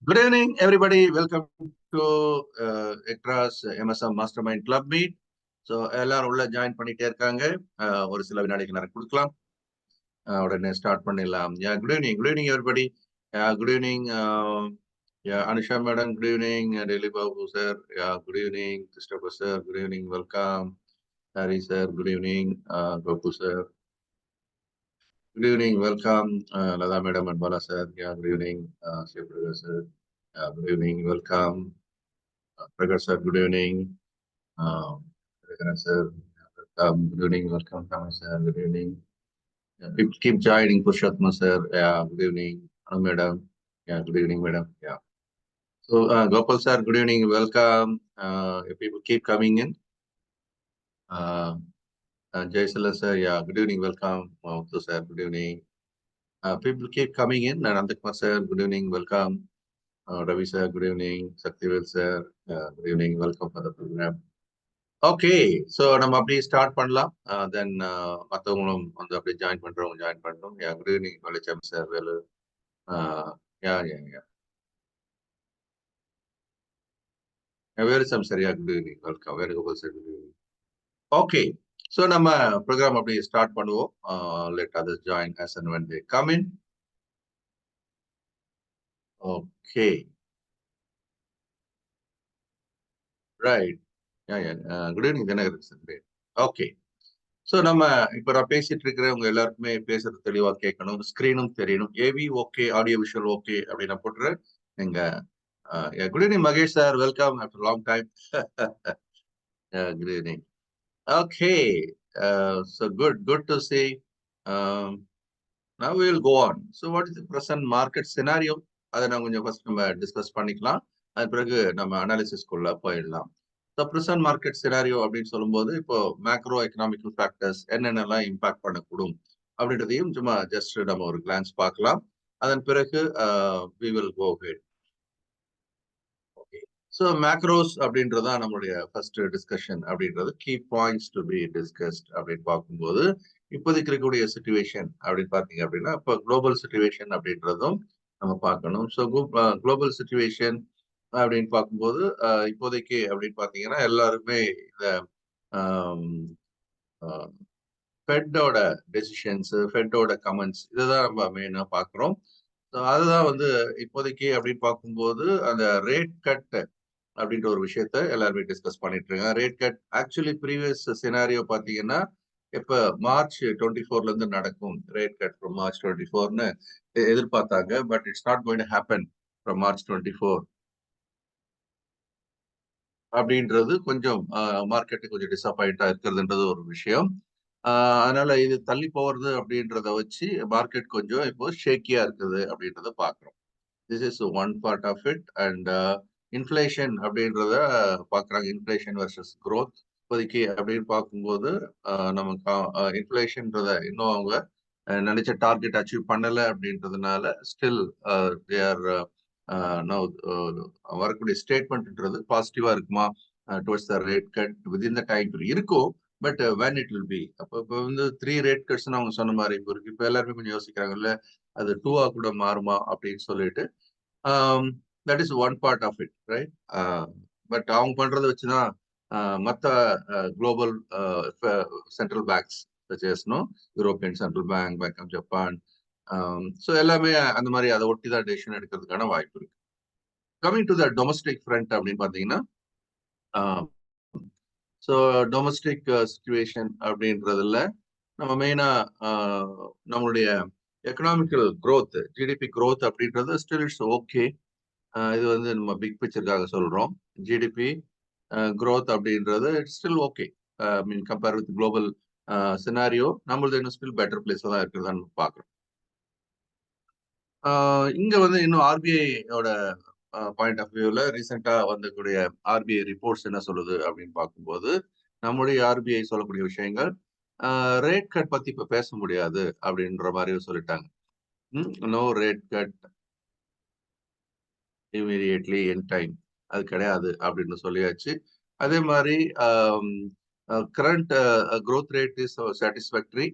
Good evening, everybody. Welcome to Ectras MSM Mastermind Club Meet. So, எல்லாரும் உள்ள join பண்ணிட்டே இருக்காங்க. ஒரு சில வினாடிக்கு நேரம் கொடுக்கலாம். உடனே ஸ்டார்ட் பண்ணிடலாம். Good evening, everybody. Good evening, Anusha madam. Good evening, Delhi Babu sir. Good evening, Christopher sir. Good evening, welcome. Hari sir. Good evening, Gopu sir. Good evening, welcome, Lada madam and Bala sir. Good evening, Shiv sir. Good evening, welcome. Pragar sir, good evening. Sir, good evening, welcome, Thomas sir, good evening. Keep joining, Purushottam sir, good evening. Madam, good evening, madam. So, Gopal sir, good evening, welcome. People keep coming in. Jaisala sir, good evening, welcome. Mawtu sir, good evening. People keep coming in. Nandakumar sir, good evening, welcome. Ravi sir, good evening. Saktivel sir, good evening, welcome for the program. Okay, so நம்ம அப்படியே start பண்ணலாம். தென் மற்றவங்களும் வந்து அப்படியே join பண்ணுறவங்க join பண்ணணும். Good evening வெளிச்சம் sir Velu. வேலுச்சம் சரியா good evening welcome. Venugopal sir good evening. Okay, so நம்ம ப்ரோக்ராம் அப்படியே ஸ்டார்ட் பண்ணுவோம். Let others join as and when they come in. Okay, right. Good evening Dinakaran sir. Okay, so நம்ம இப்போ நான் பேசிட்டு இருக்கிறவங்க எல்லாருக்குமே பேசுறது தெளிவாக கேட்கணும், ஸ்க்ரீனும் தெரியணும். AV okay, audio visual okay அப்படின்னு போட்டுரு. நீங்க good evening Mahesh sir, welcome after long time. Good evening. Okay, so good to see. Now we will go on. So what is the present market scenario? அதை நான் கொஞ்சம் first நம்ம discuss பண்ணிக்கலாம். அது பிறகு நம்ம அனாலிசிஸ்குள்ள போயிடலாம். ப்ரெசன்ட் மார்க்கெட் சினாரியோ அப்படின்னு சொல்லும்போது இப்போ மேக்ரோ எக்கனாமிக்கல் ஃபேக்டர்ஸ் என்னென்னலாம் இம்பாக்ட் பண்ணக்கூடும் அப்படின்றதையும் சும்மா ஜஸ்ட் நம்ம ஒரு கிளான்ஸ் பார்க்கலாம். அதன் பிறகு we will go ahead. Okay, so macros அப்படின்றதான் நம்மளுடைய ஃபர்ஸ்ட் டிஸ்கஷன். அப்படின்றது key points to be discussed அப்படின்னு பார்க்கும்போது இப்போதைக்கு இருக்கக்கூடிய சிச்சுவேஷன் அப்படின்னு பார்த்தீங்க அப்படின்னா இப்போ குளோபல் சிச்சுவேஷன் அப்படின்றதும் நம்ம பார்க்கணும். ஸோ குளோபல் சிச்சுவேஷன் அப்படின்னு பார்க்கும்போது இப்போதைக்கு அப்படின்னு பார்த்தீங்கன்னா எல்லாருமே இந்த ஃபெட்டோட டெசிஷன்ஸ், ஃபெட்டோட கமெண்ட்ஸ் இதுதான் நம்ம மெயினாக பார்க்குறோம். ஸோ அதுதான் வந்து இப்போதைக்கு அப்படின்னு பார்க்கும்போது அந்த ரேட் கட் அப்படின்ற ஒரு விஷயத்த எல்லாருமே டிஸ்கஸ் பண்ணிட்டு இருக்காங்க. Rate cut actually previous scenario பார்த்தீங்கன்னா இப்போ March 24 இருந்து நடக்கும் ரேட் கட் ஃப்ரம் March 24ன்னு எதிர்பார்த்தாங்க. But it's not going to happen from March 24 அப்படின்றது கொஞ்சம் மார்க்கெட்டு கொஞ்சம் டிசப்பாயிண்டா இருக்கிறதுன்றது ஒரு விஷயம். அதனால இது தள்ளி போறது அப்படின்றத வச்சு மார்க்கெட் கொஞ்சம் இப்போ ஷேக்கியா இருக்குது அப்படின்றத பாக்குறோம். This is one part of it. And inflation அப்படின்றத பாக்குறாங்க. இன்ஃபிளேஷன் வர்சஸ் க்ரோத் இப்போதைக்கு அப்படின்னு பார்க்கும்போது நமக்கு இன்ஃபிளேஷன்ன்றத இன்னும் அவங்க நினைச்ச டார்கெட் அச்சீவ் பண்ணல அப்படின்றதுனால ஸ்டில் தே ஆர் வரக்கூடிய ஸ்டேட்மெண்ட்ன்றது பாசிட்டிவா இருக்குமா towards the rate cut within the time இருக்கும். But when it will be அப்போ இப்போ வந்து 3 ரேட் கட்ஸ்ன்னு அவங்க சொன்ன மாதிரி இப்போ இருக்கு. இப்போ எல்லாருமே கொஞ்சம் யோசிக்கிறாங்கல்ல அது 2ஆ கூட மாறுமா அப்படின்னு சொல்லிட்டு. That is one part of it, right? But அவங்க பண்றதை வச்சுதான் மற்ற global central banks European central bank, bank of Japan, so எல்லாமே அந்த மாதிரி அதை ஒட்டி தான் டெசிஷன் எடுக்கிறதுக்கான வாய்ப்பு இருக்கு. Coming to the domestic front அப்படின்னு பார்த்தீங்கன்னா ஸோ டொமஸ்டிக் சிச்சுவேஷன் அப்படின்றதுல நம்ம மெயினா நம்மளுடைய எக்கனாமிக்கல் க்ரோத், ஜிடிபி க்ரோத் அப்படின்றது ஸ்டில் இட்ஸ் ஓகே. இது வந்து நம்ம பிக் பிக்சருக்காக சொல்றோம். ஜிடிபி க்ரோத் அப்படின்றது it's still okay. Mean compare with global scenario நம்மளது இன்னும் ஸ்டில் பெட்டர் பிளேஸ்ல தான் இருக்கிறதான்னு பார்க்குறோம். இங்க வந்து இன்னும் ஆர்பிஐயோட பாயிண்ட் ஆஃப் வியூல ரீசெண்டா வந்தக்கூடிய ஆர்பிஐ ரிப்போர்ட்ஸ் என்ன சொல்லுது அப்படின்னு பார்க்கும்போது நம்முடைய ஆர்பிஐ சொல்லக்கூடிய விஷயங்கள் ரேட் கட் பத்தி இப்ப பேச முடியாது அப்படின்ற மாதிரி சொல்லிட்டாங்க. No rate cut immediately in time, அது கிடையாது அப்படின்னு சொல்லியாச்சு. அதே மாதிரி current growth rate is satisfactory.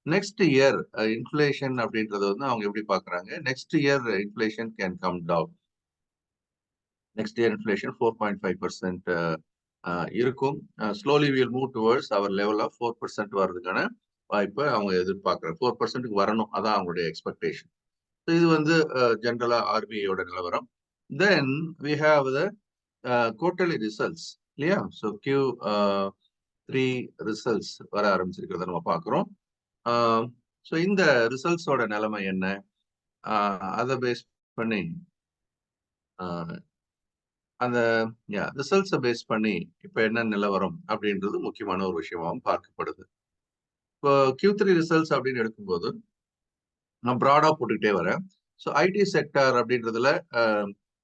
Next year inflation அப்படின்றது வந்து அவங்க எப்படி பாக்குறாங்க, next year inflation can come down. Next year inflation 4.5% இருக்கும். Slowly will move towards our level of 4% வர்றதுக்கான வாய்ப்பை அவங்க எதிர்பார்க்குறாங்க. 4%க்கு வரணும், அதான் அவங்களுடைய எக்ஸ்பெக்டேஷன். இது வந்து ஜென்ரலா ஆர்பிஐயோட நிலவரம். Then we have the quarterly results இல்லையா? ஸோ Q3 ரிசல்ட்ஸ் வர ஆரம்பிச்சிருக்கிறத நம்ம பார்க்குறோம். ஸோ இந்த ரிசல்ட்ஸோட நிலைமை என்ன, அதை பேஸ் பண்ணி அந்த ரிசல்ட்ஸை பேஸ் பண்ணி இப்போ என்ன நிலவரம் அப்படின்றது முக்கியமான ஒரு விஷயமாகவும் பார்க்கப்படுது. இப்போ Q3 ரிசல்ட்ஸ் அப்படின்னு எடுக்கும்போது நான் ப்ராடா போட்டுக்கிட்டே வரேன். ஸோ ஐடி செக்டர் அப்படின்றதுல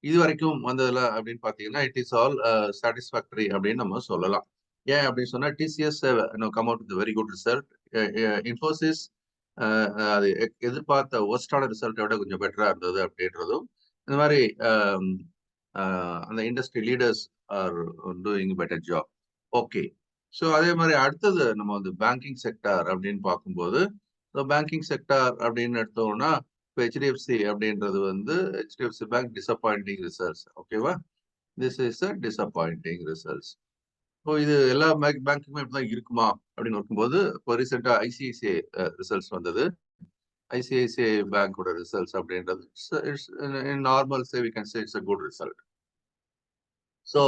இது வரைக்கும் வந்ததுல அப்படின்னு பார்த்தீங்கன்னா இட் இஸ் ஆல் சாட்டிஸ்ஃபேக்டரி அப்படின்னு நம்ம சொல்லலாம். ஏன் அப்படின்னு சொன்னா TCS come out with very good result. Infosys அது எதிர்பார்த்த ஒர்ஸ்டான ரிசல்ட்டை விட கொஞ்சம் பெட்டரா இருந்தது அப்படின்றதும் இந்த மாதிரி அந்த industry leaders are doing better job. Okay, so அதே மாதிரி அடுத்தது நம்ம வந்து பேங்கிங் செக்டார் அப்படின்னு பார்க்கும்போது பேங்கிங் செக்டார் அப்படின்னு எடுத்தோம்னா இப்போ ஹெச்டிஎஃப்சி அப்படின்றது வந்து ஹெச்டிஎஃப்சி பேங்க் டிசப்பாயிண்டிங் ரிசல்ட்ஸ். ஓகேவா, this is a disappointing results. இப்போ இது எல்லா பேங்க்குமே இப்படிதான் இருக்குமா அப்படின்னு இருக்கும்போது இப்போ ரீசெண்டா ஐசிஐசிஐ ரிசல்ட்ஸ் வந்தது. ஐசிஐசிஐ பேங்கோட ரிசல்ட்ஸ் அப்படின்றது normal say we can say it's a good result. So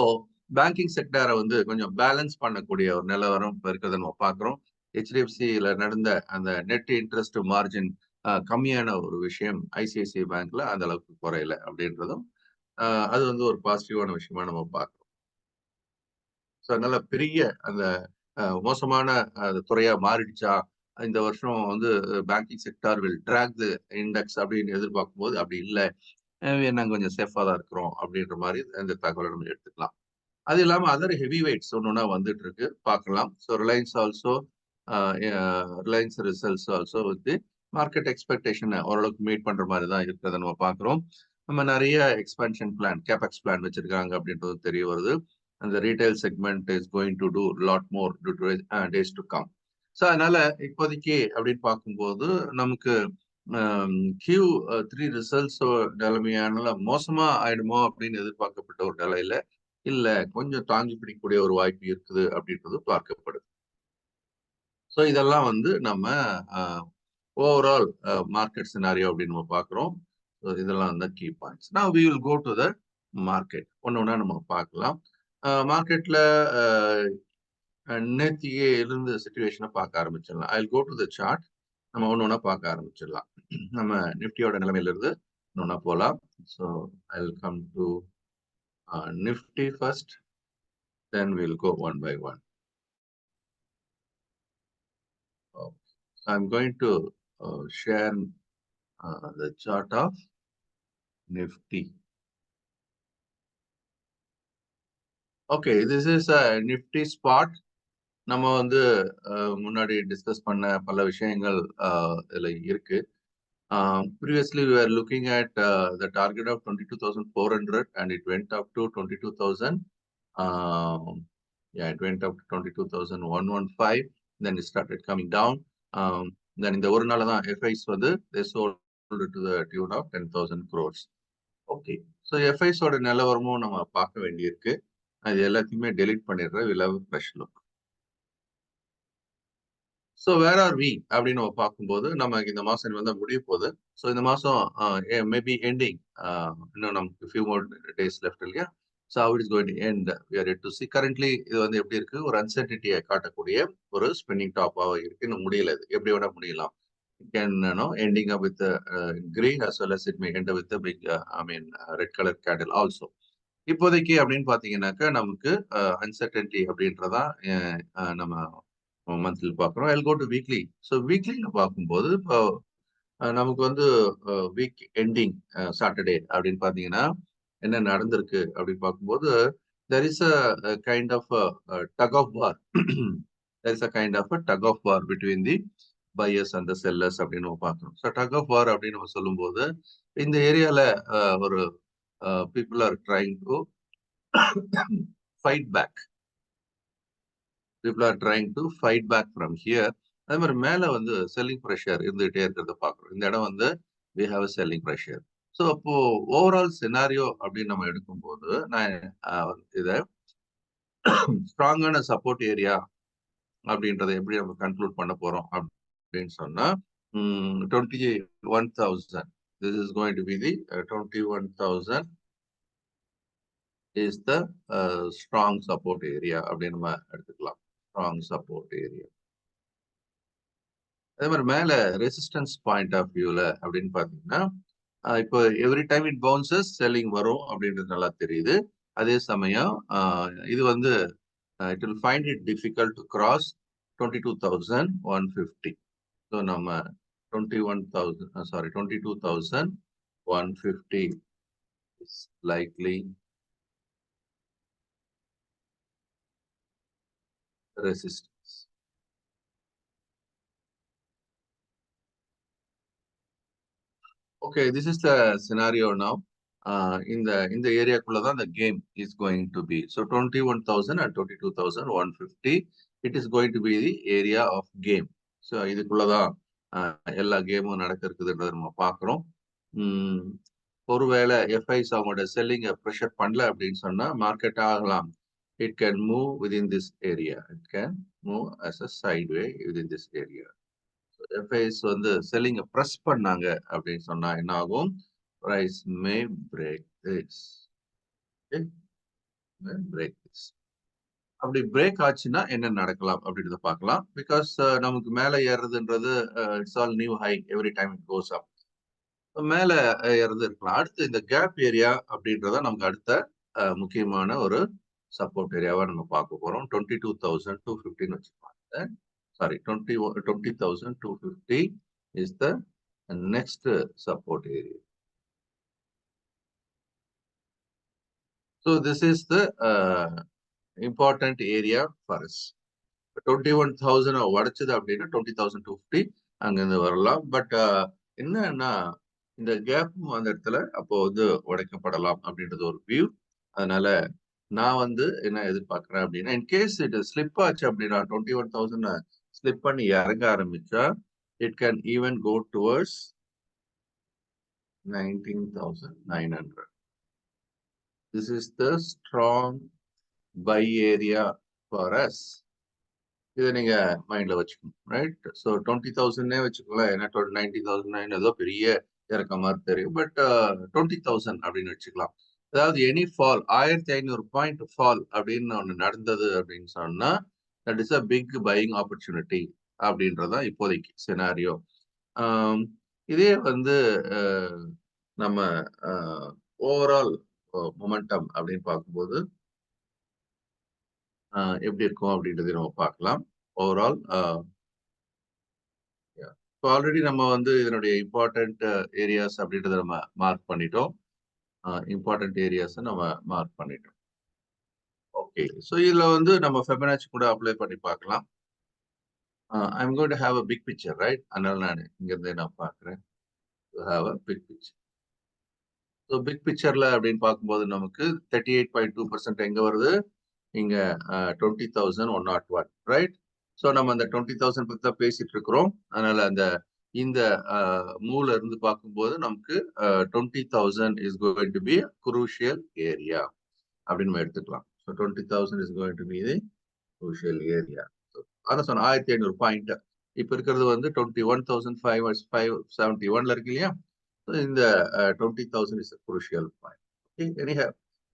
banking செக்டரை வந்து கொஞ்சம் பேலன்ஸ் பண்ணக்கூடிய ஒரு நிலவரம் இப்போ இருக்கிறத நம்ம பார்க்குறோம். ஹெச்டிஎஃப்சியில் நடந்த அந்த நெட் இன்ட்ரெஸ்ட் மார்ஜின் கம்மியான ஒரு விஷயம் ஐசிஐசிஐ பேங்க்ல அந்த அளவுக்கு குறையல அப்படின்றதும் அது வந்து ஒரு பாசிட்டிவான விஷயமா நம்ம பார்க்குறோம். ஸோ அதனால பெரிய அந்த மோசமான துறையா மாறிடுச்சா இந்த வருஷம் வந்து banking sector will track the index அப்படின்னு எதிர்பார்க்கும் போது அப்படி இல்லை, நாங்கள் கொஞ்சம் சேஃபாக தான் இருக்கிறோம் அப்படின்ற மாதிரி இந்த தகவலை நம்ம எடுத்துக்கலாம். அது இல்லாமல் அதர் ஹெவி வெயிட்ஸ் ஒன்று வந்துட்டு இருக்கு, பார்க்கலாம். So Reliance also Reliance results also வந்து மார்க்கெட் எக்ஸ்பெக்டேஷனை ஓரளவுக்கு மீட் பண்ற மாதிரி தான் இருக்கிறத நம்ம பார்க்குறோம். நம்ம நிறைய எக்ஸ்பென்ஷன் பிளான், கேபெக்ஸ் பிளான் வச்சிருக்காங்க அப்படின்றது தெரிய வருது. அந்த retail segment is going to do lot more days to come. So அதனால இப்போதைக்கு அப்படின்னு பார்க்கும்போது நமக்கு Q3 ரிசல்ட்ஸ் நிலைமையான மோசமா ஆயிடுமோ அப்படின்னு எதிர்பார்க்கப்பட்ட ஒரு நிலையில இல்ல, கொஞ்சம் தாங்கி பிடிக்கக்கூடிய ஒரு வாய்ப்பு இருக்குது அப்படின்றது பார்க்கப்படுது. ஸோ இதெல்லாம் வந்து நம்ம ஓவரால் மார்க்கெட் சினாரியோ அப்படின்னு நம்ம பார்க்குறோம். இதெல்லாம் வந்து கீ பாயிண்ட்ஸ். நான் we will go to the market. ஒன்று ஒன்றா நம்ம பார்க்கலாம். மார்க்கெட்ல நேத்தியே இருந்த சிச்சுவேஷனை பார்க்க ஆரம்பிச்சிடலாம். I will go to the chart. நம்ம ஒன்று ஒன்றா பார்க்க ஆரம்பிச்சிடலாம். நம்ம நிஃப்டியோட நிலைமையில இருந்து ஒன்று ஒன்றா போகலாம். So I will come to Nifty first, then will go one by one. I'm going to share the chart of Nifty. Okay, this is a Nifty spot. நம்ம வந்து முன்னாடி டிஸ்கஸ் பண்ண பல விஷயங்கள் இதுல இருக்கு. Previously we were looking at the target of 22,400 and it went up to 22,000. Yeah, it went up to 22,115. Then it started coming down. Then இந்த ஒரு நாள் தான் FIs வந்து they sold to the tune of 10,000 crores. Okay, so எஃப்ஐஸோட நிலவரமும் நம்ம பார்க்க வேண்டியிருக்கு. அது எல்லாத்தையுமே டெலிட் பண்ணிடுற விலவு fresh look. So where are we அப்படின்னு நம்ம பார்க்கும்போது நமக்கு இந்த மாதம் வந்து முடிய போகுது. ஸோ இந்த மாதம் மேபி எண்டிங், இன்னும் நமக்கு ஃபியூ மோர் டேஸ் லெஃப்ட் இல்லையா? So how it is going to end we are to see. Currently இது வந்து எப்படி இருக்கு, ஒரு அன்சர்டினிட்டியை காட்டக்கூடிய ஒரு ஸ்பின்னிங் டாப்பாக இருக்கு. இன்னும் முடியல, இது எப்படி வேணா முடியலாம். It can ending up with green as well as it may end up with a big red color candle also. இப்போதைக்கு அப்படின்னு பாத்தீங்கன்னாக்கா நமக்கு அன்சர்டன்டி அப்படின்றதா நம்ம மந்த்லி பார்க்குறோம். ஐல் கோ டு வீக்லி. ஸோ வீக்லியில் பார்க்கும்போது இப்போ நமக்கு வந்து வீக் எண்டிங் சாட்டர்டே அப்படின்னு பார்த்தீங்கன்னா என்ன நடந்திருக்கு அப்படின்னு பார்க்கும்போது there is a kind of tug of war. There is a kind of a tug of war between the buyers and the sellers அப்படின்னு நம்ம பார்க்கணும். ஸோ tug of war அப்படின்னு நம்ம சொல்லும்போது இந்த ஏரியால ஒரு people are trying to fight back. People are trying to fight back from here அதே மாதிரி மேல வந்து செல்லிங் ப்ரெஷர் இருந்துகிட்டே இருக்கிறத பார்க்குறோம். இந்த இடம் வந்து we have a selling pressure. So அப்போ ஓவரால் சினாரியோ அப்படின்னு நம்ம எடுக்கும்போது, நான் இத ஸ்ட்ராங்கான சப்போர்ட் ஏரியா அப்படின்றத எப்படி நம்ம கன்க்ளூட் பண்ண போறோம் அப்படின்னு சொன்னா, 21,000. This is going to be the 21,000 is the strong support area அப்படின்னு நம்ம எடுத்துக்கலாம். Strong support area. அதே மாதிரி மேல ரெசிஸ்டன்ஸ் பாயிண்ட் ஆஃப் வியூல அப்படின்னு பாத்தீங்கன்னா, இப்போ every time it bounces selling வரும் அப்படின்றது நல்லா தெரியுது. அதே சமயம் இது வந்து it will find it difficult to cross 22,150. So நம்ம 22,150 is likely resistance. Okay, this is the scenario now. இந்த ஏரியாக்குள்ள தான் the game is going to be. So 21,000 and 22,150, it is going to be the area of game. So இதுக்குள்ள தான் எல்லா கேமும் நடக்கிறதுன்றதை நம்ம பார்க்குறோம். ஒருவேளை எஃப்ஐஸ் அவங்களோட செல்லிங்கை ப்ரெஷர் பண்ணல அப்படின்னு சொன்னா மார்க்கெட் ஆகலாம். It can move within this area. It can move as a sideway within this area. FIs வந்து செல்லிங்க பிரஸ் பண்ணாங்க அப்படின்னு சொன்னா என்ன ஆகும்? Price may break this. Break this. அப்படி பிரேக் ஆச்சுன்னா என்ன நடக்கலாம் அப்படின்றத பார்க்கலாம். பிகாஸ் நமக்கு மேல ஏறுறதுன்றது it's all new high every time it goes up. மேல ஏறது இருக்கலாம். அடுத்து இந்த கேப் ஏரியா அப்படின்றத நமக்கு அடுத்த முக்கியமான ஒரு சப்போர்ட் ஏரியாவா நம்ம பார்க்க போறோம். 22,250 வச்சுக்கலாம். Sorry, 20,250 is the next support area. So this is the important area for us. 21,000 உடைச்சது அப்படின்னா 20,250 அங்கிருந்து வரலாம். பட் என்னன்னா இந்த கேப்பும் அந்த இடத்துல அப்போ வந்து உடைக்கப்படலாம் அப்படின்றது ஒரு வியூ. அதனால நான் வந்து என்ன எதிர்பார்க்கிறேன் அப்படின்னா, இன்கேஸ் இது ஸ்லிப் ஆச்சு அப்படின்னா 21,000 ஸ்லிப் பண்ணி இறங்க ஆரம்பிச்சா, it can even go towards 19,900. This is the strong buy area for us. இதை நீங்க மைண்ட்ல வச்சுக்கணும், ரைட்? ஸோ 20,000 வச்சுக்கலாம். ஏன்னா 90,000 ஏதோ பெரிய இறக்க மாதிரி தெரியும். பட் 20,000 அப்படின்னு வச்சுக்கலாம். அதாவது எனி ஃபால் 1,500 பாயிண்ட் ஃபால் அப்படின்னு ஒன்று நடந்தது அப்படின்னு சொன்னா that is a big buying opportunity அப்படின்றதான் இப்போதைக்கு சினாரியோ. இதே வந்து நம்ம ஓவரால் மொமெண்டம் அப்படின்னு பார்க்கும்போது எப்படி இருக்கும் அப்படின்றத நம்ம பார்க்கலாம். ஓவரால் ஆல்ரெடி நம்ம வந்து இதனுடைய இம்பார்ட்டன்ட் ஏரியாஸ் அப்படின்றத நம்ம மார்க் பண்ணிட்டோம். இம்பார்ட்டன்ட் ஏரியாஸை நம்ம மார்க் பண்ணிட்டோம். ஓகே, ஸோ இதுல வந்து நம்ம ஃபெபனாச்சி கூட அப்ளை பண்ணி பார்க்கலாம். I'm going to have a big picture, right? அதனால நான் இங்கிருந்தே நான் பார்க்குறேன். Have a big picture. So big பிக்சர்ல அப்படின்னு பார்க்கும்போது நமக்கு 38.2% எங்க வருது? இங்க 20,101, ரைட்? ஸோ நம்ம அந்த 20,000 பத்தி தான் பேசிட்டு இருக்கிறோம். அதனால அந்த இந்த மூவ்ல இருந்து பார்க்கும்போது நமக்கு 20,000 is going to be crucial area அப்படின்னு நம்ம எடுத்துக்கலாம். So 20,000 is going to be the crucial area. அதான் சொன்ன 1,500 பாயிண்ட். இப்ப இருக்கிறது வந்து 21,571 இருக்கு இல்லையா? இந்த 20,000 இஸ் குரூஷியல் பாயிண்ட். ஓகே,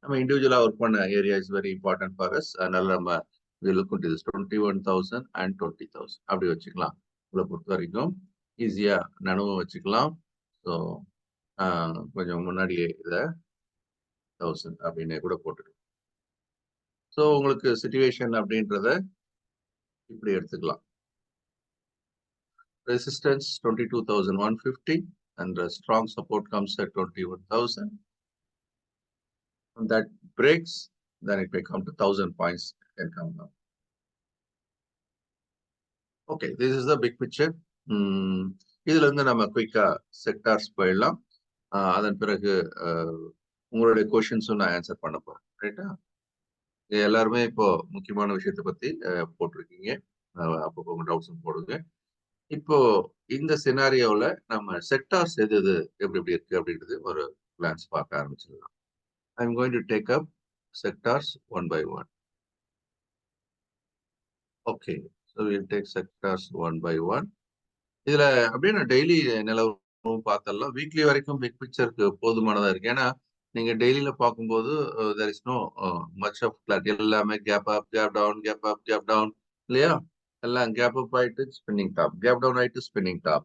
நம்ம இண்டிவிஜுவலா ஒர்க் பண்ண area is very important for us. அதனால நம்ம லுக் இன்டு திஸ் 21,000 and 20,000 அப்படி வச்சுக்கலாம். உங்களை பொறுத்த வரைக்கும் ஈஸியா நனவும் வச்சுக்கலாம். ஸோ கொஞ்சம் முன்னாடியே இதை 1000 அப்படின்னு கூட போட்டுக்கலாம். ஸோ உங்களுக்கு சிச்சுவேஷன் அப்படின்றத இப்படி எடுத்துக்கலாம். Resistance 22,150 and the strong support comes at 21,000. When that breaks, then it may come to 1,000 points can come down. Okay, this is the big picture. இதுல இருந்து நம்ம குயிக்கா செக்டார்ஸ் போயிடலாம். அதன் பிறகு உங்களுடைய கொஸ்டின்ஸும் நான் ஆன்சர் பண்ண போறேன், ரைட்டா? எல்லாருமே இப்போ முக்கியமான விஷயத்தை பத்தி போட்டிருக்கீங்க. அப்பப்போ உங்க டவுட்ஸும் போடுங்க. இப்போ இந்த சினாரியோல நம்ம செக்டார்ஸ் எது எது எப்படி இருக்கு அப்படின்றது ஒரு கிளான்ஸ் பார்க்க ஆரம்பிச்சிடலாம். I'm going to take up sectors one by one. Okay, so will take sectors one by one. இதுல அப்படியே நான் டெய்லி நிலவரம் பார்த்தரலாம். வீக்லி வரைக்கும் பிக் பிக்சருக்கு போதுமானதா இருக்கு. ஏன்னா நீங்க டெய்லியில பார்க்கும்போது there is no much of clarity. எல்லாமே gap up, gap down, gap up, gap down இல்லையா? எல்லாம் கேப் அப் ஆயிட்டு ஸ்பின்னிங் டாப், கேப் டவுன் ஆயிட்டு ஸ்பின்னிங் டாப்.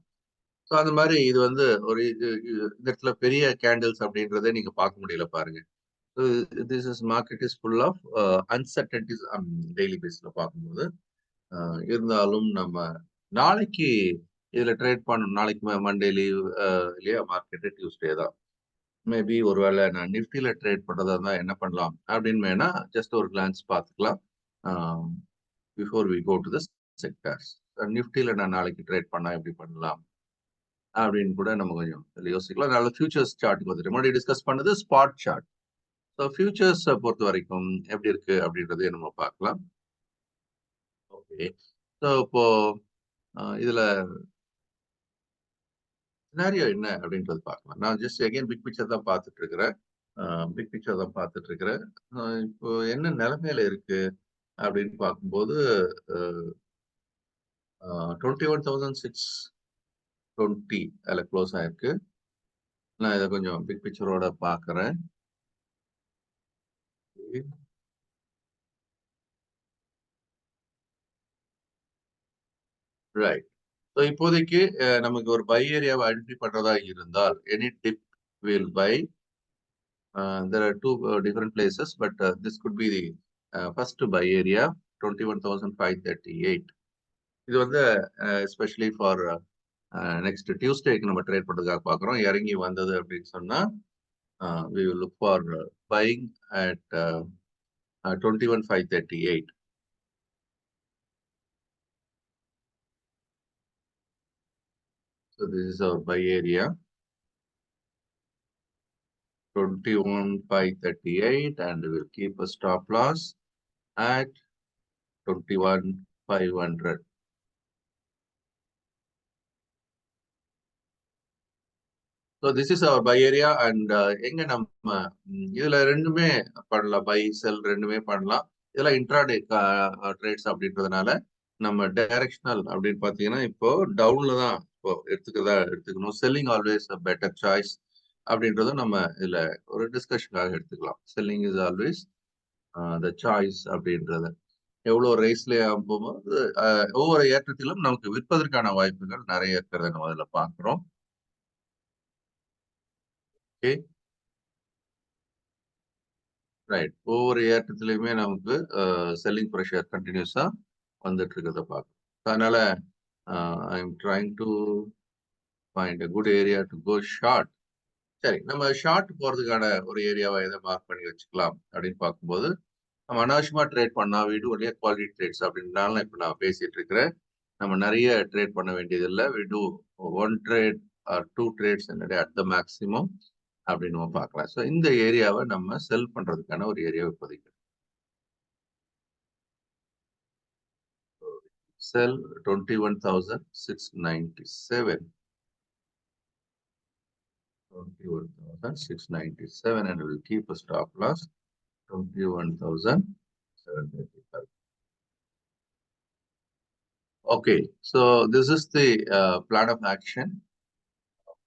ஸோ அந்த மாதிரி இது வந்து ஒரு இந்த இடத்துல பெரிய கேண்டில்ஸ் அப்படின்றத நீங்க பார்க்க முடியல பாருங்க. So this is market is full of uncertainties daily பேஸ்ல பார்க்கும்போது. இருந்தாலும் நம்ம நாளைக்கு இதுல ட்ரேட் பண்ணணும். நாளைக்கு மண்டே லீவ் இல்லையா? மார்க்கெட் டியூஸ்டே தான். மேபி ஒருவேளை நான் நிஃப்டில ட்ரேட் பண்றதா இருந்தா என்ன பண்ணலாம் அப்படின்னு வேணா ஜஸ்ட் ஒரு கிளான்ஸ் பார்த்துக்கலாம். Before we go to the sectors. நிஃப்டில நான் நாளைக்கு ட்ரேட் பண்ணா எப்படி பண்ணலாம் அப்படின்னு கூட நம்ம கொஞ்சம் யோசிக்கலாம். நல்ல ஃபியூச்சர்ஸ் சார்ட்டுக்கு வந்துட்டு முன்னாடி டிஸ்கஸ் பண்ணது ஸ்பாட் சார்ட். ஸோ ஃபியூச்சர்ஸ் பொறுத்த வரைக்கும் எப்படி இருக்கு அப்படின்றதையும் நம்ம பார்க்கலாம். ஓகே, ஸோ இப்போ இதுல சினாரியோ என்ன அப்படின்றது பார்க்கலாம். நான் ஜஸ்ட் அகைன் பிக் பிக்சர் தான் பார்த்துட்டு இருக்கிறேன். பிக் பிக்சர் தான் பார்த்துட்டு இருக்கிறேன். இப்போ என்ன நிலைமையில இருக்கு அப்படின்னு பார்க்கும்போது 21,620 அதில் க்ளோஸ் ஆயிருக்கு. நான் இதை கொஞ்சம் பிக் பிக்சரோட பார்க்குறேன். ரைட். ஸோ இப்போதைக்கு நமக்கு ஒரு பை ஏரியாவை ஐடென்டிஃபை பண்றதா இருந்தால் any dip will buy. There are two different places, but this could be the first buy area 21,538. இது வந்து எஸ்பெஷலி ஃபார் நெக்ஸ்ட் டியூஸ்டேக்கு நம்ம ட்ரேட் பண்றதுக்காக பார்க்குறோம். இறங்கி வந்தது அப்படின்னு சொன்னா we will look for buying at 21,538. So this is our buy area 21,538, and we will keep a stop loss at 21,500. So this is our buy area. And எங்க நம்ம இதுல ரெண்டுமே பண்ணலாம், பை செல் ரெண்டுமே பண்ணலாம். இதெல்லாம் இன்ட்ராடே ட்ரேட்ஸ் அப்படின்றதுனால நம்ம டைரக்ஷனல் அப்படின்னு பார்த்தீங்கன்னா இப்போ டவுன்ல தான் இப்போ எடுத்துக்கணும். செல்லிங் ஆல்வேஸ் பெட்டர் சாய்ஸ் அப்படின்றதும் நம்ம இதுல ஒரு டிஸ்கஷனுக்காக எடுத்துக்கலாம். Selling is always the choice அப்படின்றது. எவ்வளோ ரேஸ்ல போகும்போது ஒவ்வொரு ஏற்றத்திலும் நமக்கு விற்பதற்கான வாய்ப்புகள் நிறைய இருக்கிறத நம்ம அதில் பார்க்குறோம். Okay, right. ஒவ்வொரு ஏற்றத்திலையுமே நமக்கு செல்லிங் ப்ரெஷர் கண்டினியூஸா வந்துட்டு இருக்கிறத பார்க்கணும். அதனால I am trying to find a good area to go short. சரி, நம்ம ஷார்ட் போறதுக்கான ஒரு ஏரியாவை எதை மார்க் பண்ணி வச்சுக்கலாம் அப்படின்னு பார்க்கும்போது, நம்ம அனாவசியமா ட்ரேட் பண்ணா வீடு ஒரே குவாலிட்டி ட்ரேட்ஸ் அப்படின்றனால இப்போ நான் பேசிட்டு இருக்கிறேன். நம்ம நிறைய ட்ரேட் பண்ண வேண்டியது இல்லை. We do one trade or two trades at the maximum அப்படின்னு நம்ம பார்க்கலாம். ஸோ இந்த ஏரியாவை நம்ம செல் பண்றதுக்கான ஒரு ஏரியாவை இப்போதைக்கு sell 21,697. 21,697, and we'll keep a stop loss 21,735. Okay, so this is the plan of action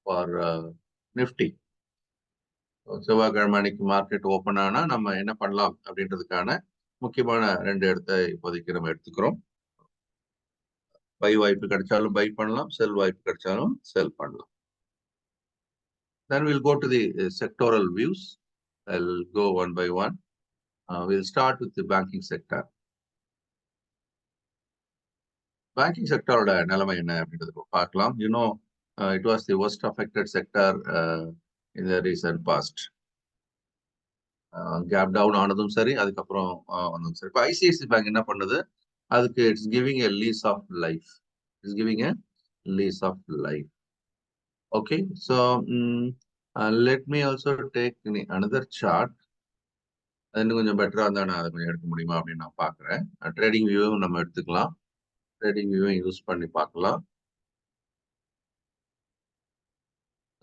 for Nifty. செவ்வாய்க்கிழமை அன்னைக்கு மார்க்கெட் ஓப்பன் ஆனா நம்ம என்ன பண்ணலாம் அப்படின்றதுக்கான முக்கியமான ரெண்டு இடத்தை இப்போதைக்கு நம்ம எடுத்துக்கிறோம். பை வாய்ப்பு கிடைச்சாலும் பை பண்ணலாம், செல் வாய்ப்பு கிடைச்சாலும் செல் பண்ணலாம். Then we'll go to the sectoral views. I'll go one by one. We'll start with the banking sector. Banking sector நிலைமை என்ன அப்படின்றது பார்க்கலாம். You know, it was the worst affected sector in the recent past. Gap down ஆனதும் சரி, அதுக்கப்புறம் வந்ததும் சரி. இப்போ ஐசிஐசி பேங்க் என்ன பண்ணுது, அதுக்கு it's giving a lease of life. It's giving a lease of life. Okay, so let me also take another chart. அது இன்னும் கொஞ்சம் பெட்டரா இருந்தா நான் அதை கொஞ்சம் எடுக்க முடியுமா அப்படின்னு நான் பார்க்குறேன். ட்ரேடிங் வியூவும் நம்ம எடுத்துக்கலாம். ட்ரேடிங் வியூவும் யூஸ் பண்ணி பார்க்கலாம்.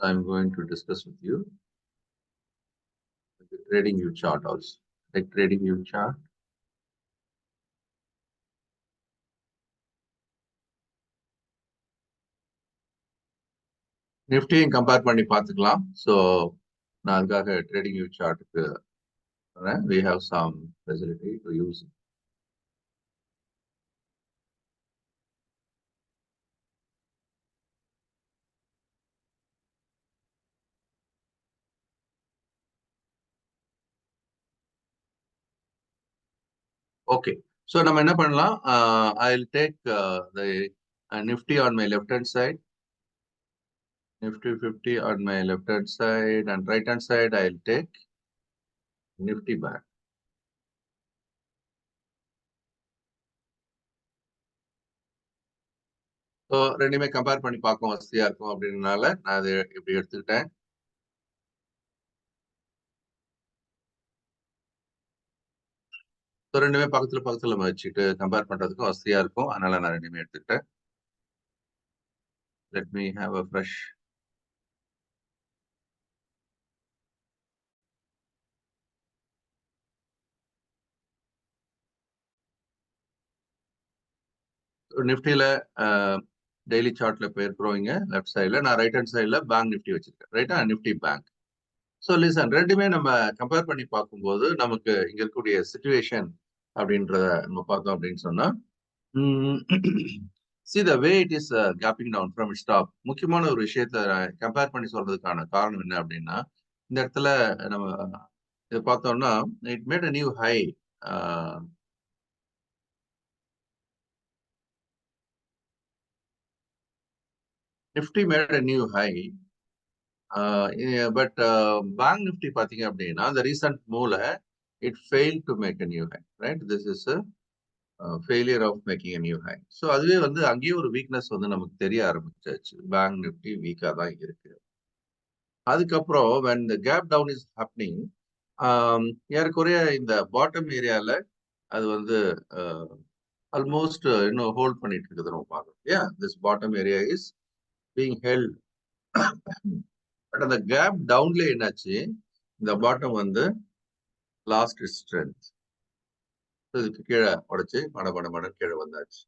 I'm going to discuss with you the trading view chart also. Like trading view chart. நிஃப்டியும் கம்பேர் பண்ணி பார்த்துக்கலாம். ஸோ நான் அதுக்காக ட்ரேடிங் வியூ சார்ட்டுக்கு வரேன். We have some facility to use. Okay, so நம்ம என்ன பண்ணலாம்? I'll take the Nifty on my left hand side, Nifty 50 on my left hand side, and right hand side I'll take Nifty Bank. So ரெண்டுமே compare பண்ணி பார்க்க வசதியா இருக்கும் அப்படின்றனால நான் அதை இப்படி எடுத்துக்கிட்டேன். ஸோ ரெண்டுமே பக்கத்துல பக்கத்துல வச்சுட்டு கம்பேர் பண்றதுக்கும் வசதியா இருக்கும். அதனால நான் ரெண்டுமே எடுத்துக்கிட்டேன். Let me have a fresh. நிஃப்டியில டெய்லி சார்ட்ல போயிருக்கிறோம். இங்க லெஃப்ட் சைட்ல நான் ரைட் ஹேண்ட் சைட்ல பேங்க் நிஃப்டி வச்சிருக்கேன். ரைட்டா, நிஃப்டி பேங்க். ஸோ லிசன், ரெண்டுமே நம்ம கம்பேர் பண்ணி பார்க்கும்போது நமக்கு இங்க இருக்கக்கூடிய சிச்சுவேஷன் அப்படின்றத நம்ம பார்த்தோம் அப்படின்னு சொன்னா, see the way it is gapping down from its top. முக்கியமான ஒரு விஷயத்த கம்பேர் பண்ணி சொல்றதுக்கான காரணம் என்ன அப்படின்னா, இந்த இடத்துல நம்ம இதை பார்த்தோம்னா it made a new high. Nifty made a new high. But bank Nifty பாத்தீங்க அப்படின்னா the recent மூவ்ல it failed to make a new high, right? This is a failure of making a new high. So அதுவே வந்து அங்கேயே ஒரு weakness வந்து நமக்கு தெரிய ஆரம்பிச்சாச்சு. பேங்க் நிஃப்டி வீக்கா தான் இருக்கு. அதுக்கப்புறம் when the gap down is happening, ஏறக்குறைய இந்த பாட்டம் ஏரியால அது வந்து ஆல்மோஸ்ட் இன்னும் ஹோல்ட் பண்ணிட்டு இருக்குது நம்ம பார்க்கணும். Yeah, this bottom area is being held. But அந்த கேப் டவுன்ல என்னாச்சு, இந்த பாட்டம் வந்து லாஸ்ட் ஸ்ட்ரென்த். இதுக்கு கீழே உடைச்சு மட கீழே வந்தாச்சு.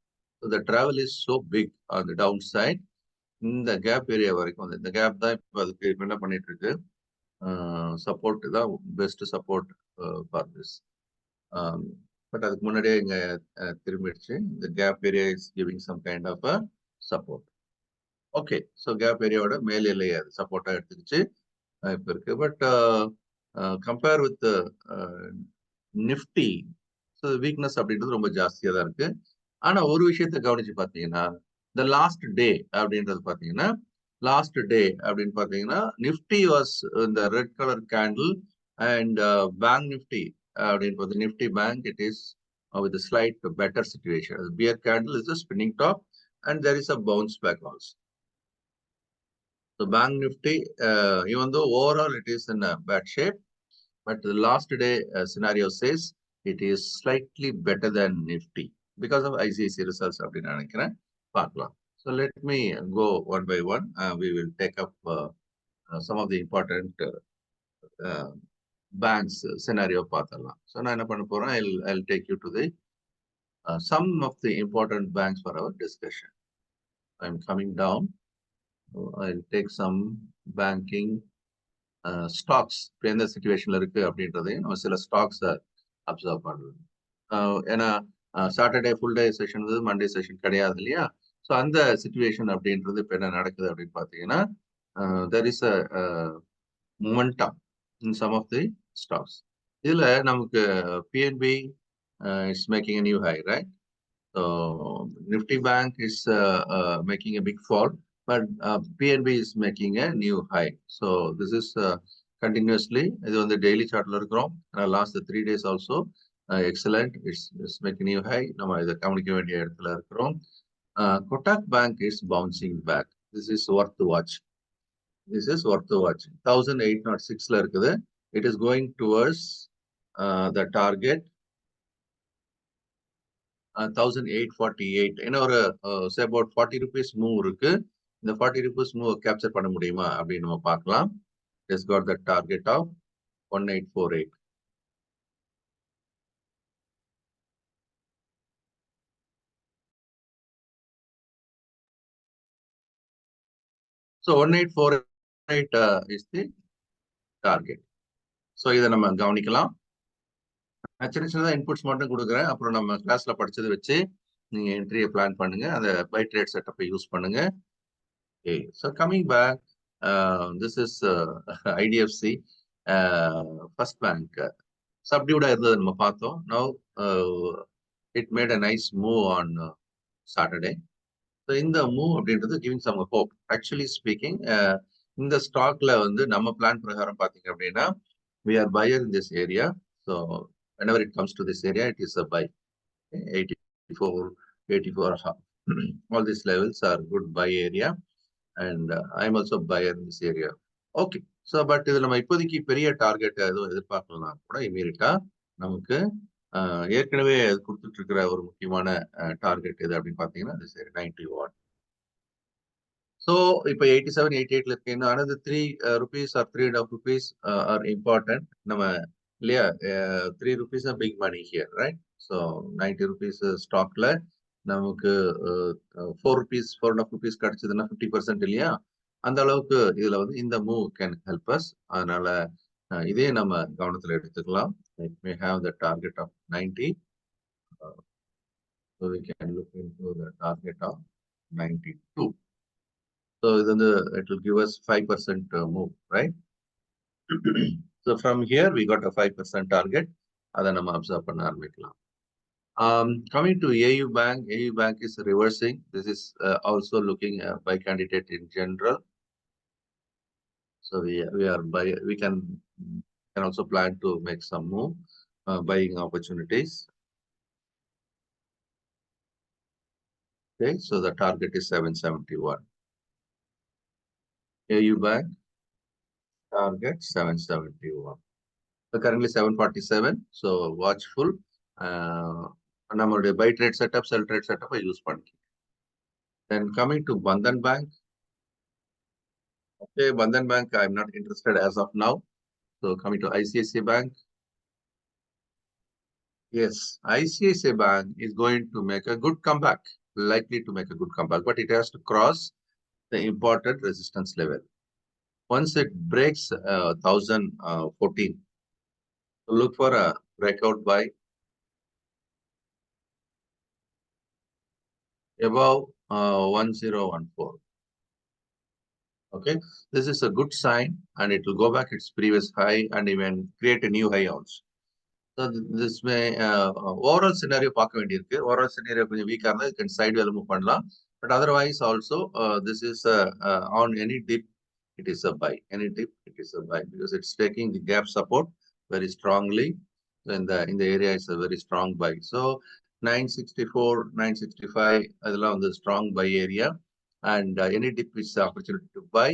the travel is so big on the downside. இந்த கேப் ஏரியா வரைக்கும் வந்து இந்த கேப் தான் இப்போ அதுக்கு என்ன பண்ணிட்டு இருக்கு, சப்போர்ட் தான் best support for this. But அதுக்கு முன்னாடியே இங்க திரும்பிடுச்சு. இந்த gap area is giving some kind of a support. Okay, so gap ஏரியாவோட மேல் எல்லையை அது சப்போர்ட்டா எடுத்துக்கிச்சு இப்போ இருக்கு. But compare with Nifty, so weakness அப்படின்றது ரொம்ப ஜாஸ்தியா தான் இருக்கு. ஆனா ஒரு விஷயத்த கவனிச்சு பார்த்தீங்கன்னா, இந்த லாஸ்ட் டே அப்படின்றது பார்த்தீங்கன்னா, லாஸ்ட் டே அப்படின்னு பார்த்தீங்கன்னா நிஃப்டி வாஸ் இந்த red colour candle and bank Nifty அப்படின்னு பார்த்து Nifty bank it is with a slight better situation. The bear candle is a spinning top and there is a bounce back also. So Bank Nifty, even though overall it is in a bad shape, but the last day scenario says it is slightly better than Nifty because of ICICI results. So let me go one by one. We will take up some of the important banks scenario. So I'll take you to the some of the important banks for our discussion. I'm coming down. I'll take some banking stocks இப்போ எந்த சிச்சுவேஷன்ல இருக்கு அப்படின்றதையும் நம்ம சில ஸ்டாக்ஸை observe பண்ணுறது. ஏன்னா Saturday full day session Monday session கிடையாது இல்லையா? ஸோ அந்த சிச்சுவேஷன் அப்படின்றது இப்போ என்ன நடக்குது அப்படின்னு பார்த்தீங்கன்னா, there is a momentum in some of the stocks. இதுல நமக்கு PNB is making a new high, right? So Nifty bank is making a big fall. But PNB is making a new high. So this is continuously, இது வந்து daily chartல இருக்கிறோம். Last 3 days also excellent. It's making new high. நம்ம இதை கவனிக்க வேண்டிய இடத்துல இருக்கிறோம். Kotak Bank is bouncing back. This is worth to watch. This is worth to watch. 1806ல இருக்குது. It is going towards the target 1848. இன்னும் ஒரு say about 40 rupees move இருக்கு. இந்த 40 rupees மூவ் கேப்சர் பண்ண முடியுமா அப்படின்னு நம்ம பார்க்கலாம். Just got the target of 1848. So 1848 is the target. So இதை நம்ம கவனிக்கலாம். சின்ன சின்னதாக இன்புட்ஸ் மட்டும் கொடுக்குறேன். அப்புறம் நம்ம கிளாஸ்ல படிச்சதை வச்சு நீங்க என்ட்ரியை பிளான் பண்ணுங்க. அந்த பை ட்ரேட் செட்டப்பை யூஸ் பண்ணுங்க. Okay, so coming back, this is IDFC First Bank. Subdued இருந்தது நம்ம பார்த்தோம். Now it made a nice move on Saturday. So இந்த மூவ் அப்படின்றது giving some hope. Actually speaking, இந்த ஸ்டாக்ல வந்து நம்ம பிளான் பிரகாரம் பார்த்தீங்க அப்படின்னா we are buyer in this area. So whenever it comes to this area, it is a buy. 84, 84.5. All these levels are good buy area. And I'm also buyer in this area. Okay. So but இது நம்ம இப்போதைக்கு பெரிய target எதுவும் எதிர்பார்க்கலாம் கூட இமீடியட்டா நமக்கு ஏற்கனவே கொடுத்துட்டு இருக்கிற ஒரு முக்கியமான டார்கெட் எது அப்படின்னு பாத்தீங்கன்னா 91. ஸோ இப்போ 87, 88ல இருக்கு. இன்னும் another 3 rupees or 3.5 rupees are important. நம்ம இல்லையா 3 rupees are big money here, right? So 90 rupees ஸ்டாக்ல நமக்கு 4 rupees 4.5 rupees கிடைச்சதுன்னா 50% இல்லையா? அந்த அளவுக்கு இதுல வந்து இந்த மூவ் கேன் ஹெல்ப் அஸ். அதனால இதே நம்ம கவனத்துல எடுத்துக்கலாம். It may have the target of 90. So we can look into the target of 92. So it will give us 5% move, right? So from here we got a 5% target. அதை நம்ம observe பண்ண ஆரம்பிக்கலாம். Coming to AU Bank is reversing. This is also looking buy candidate in general. So we can also plan to make some move buying opportunities. Okay, so the target is 771. AU Bank target 771. So currently 747. So watchful. நம்மளுடைய buy trade setup, sell trade setup use பண்ணி. Then coming to Bandhan Bank. Okay, Bandhan Bank I'm not interested as of now. So coming to ICICI Bank. Yes, ICICI Bank is going to make a good comeback, likely to make a good comeback, but it has to cross the important resistance level. Once it breaks 1014, look for a breakout buy above 1014. Okay, this is a good sign and it will go back its previous high and even create a new high also. So this may overall scenario பார்க்க வேண்டியிருக்கு. Overall scenario கொஞ்சம் weak இருந்தா it can sideways move பண்ணலாம். But otherwise also this is on any dip it is a buy. Any dip it is a buy because it's taking the gap support very strongly. In the area is a very strong buy. So 964, 965 அதெல்லாம் வந்து strong buy area and any dip is opportunity to buy.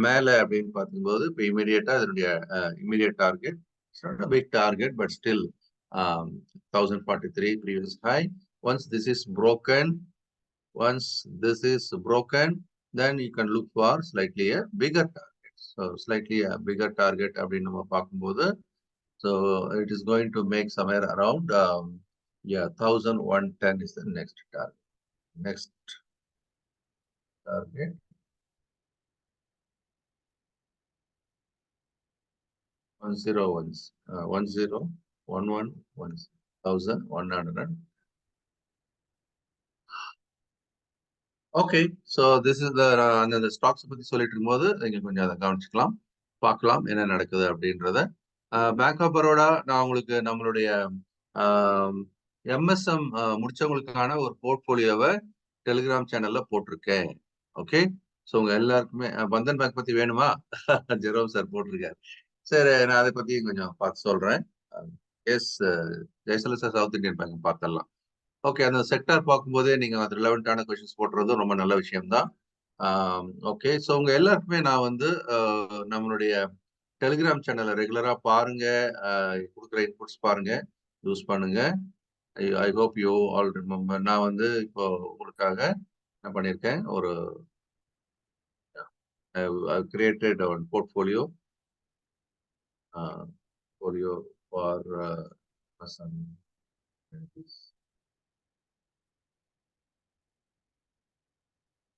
மேல அப்படின்னு பார்க்கும்போது இப்போ இமீடியட்டா அதனுடைய immediate target. It's not a big target, but still 1043 previous high. Once this is broken, then you can look for slightly a bigger target. So slightly a bigger target அப்படின்னு நம்ம பார்க்கும்போது, so it is going to make somewhere around 1110 is the next target. Next target. 1110. Okay, so this is அந்த stocks பத்தி சொல்லிட்டு இருக்கும்போது நீங்க கொஞ்சம் அதை கவனிச்சுக்கலாம், பார்க்கலாம் என்ன நடக்குது அப்படின்றத. பேங்க் ஆஃப் பரோடா நான் உங்களுக்கு நம்மளுடைய எம்எஸ்எம் முடிச்சவங்களுக்கான ஒரு போர்ட்போலியோவை டெலிகிராம் சேனல்ல போட்டிருக்கேன். ஓகே, ஸோ உங்க எல்லாருக்குமே பந்தன் பேங்க் பத்தி வேணுமா? ஜெரோம் சார் போட்டிருக்காரு. சரி, நான் அதை பத்தி கொஞ்சம் பார்த்து சொல்றேன். Yes, Jayasala sir south Indian bank பார்த்துடலாம். ஓகே, அந்த செக்டார் பார்க்கும்போதே நீங்க அது ரிலவெண்டான கொஸ்டின்ஸ் போடுறது ரொம்ப நல்ல விஷயம்தான். ஓகே, ஸோ உங்க எல்லாருக்குமே நான் வந்து நம்மளுடைய டெலிகிராம் சேனலை ரெகுலரா பாருங்க, கொடுக்குற இன்புட்ஸ் பாருங்க, யூஸ் பண்ணுங்க. I hope you all remember. நான் வந்து இப்போ உங்களுக்காக என்ன பண்ணியிருக்கேன், ஒரு I've created a portfolio for some.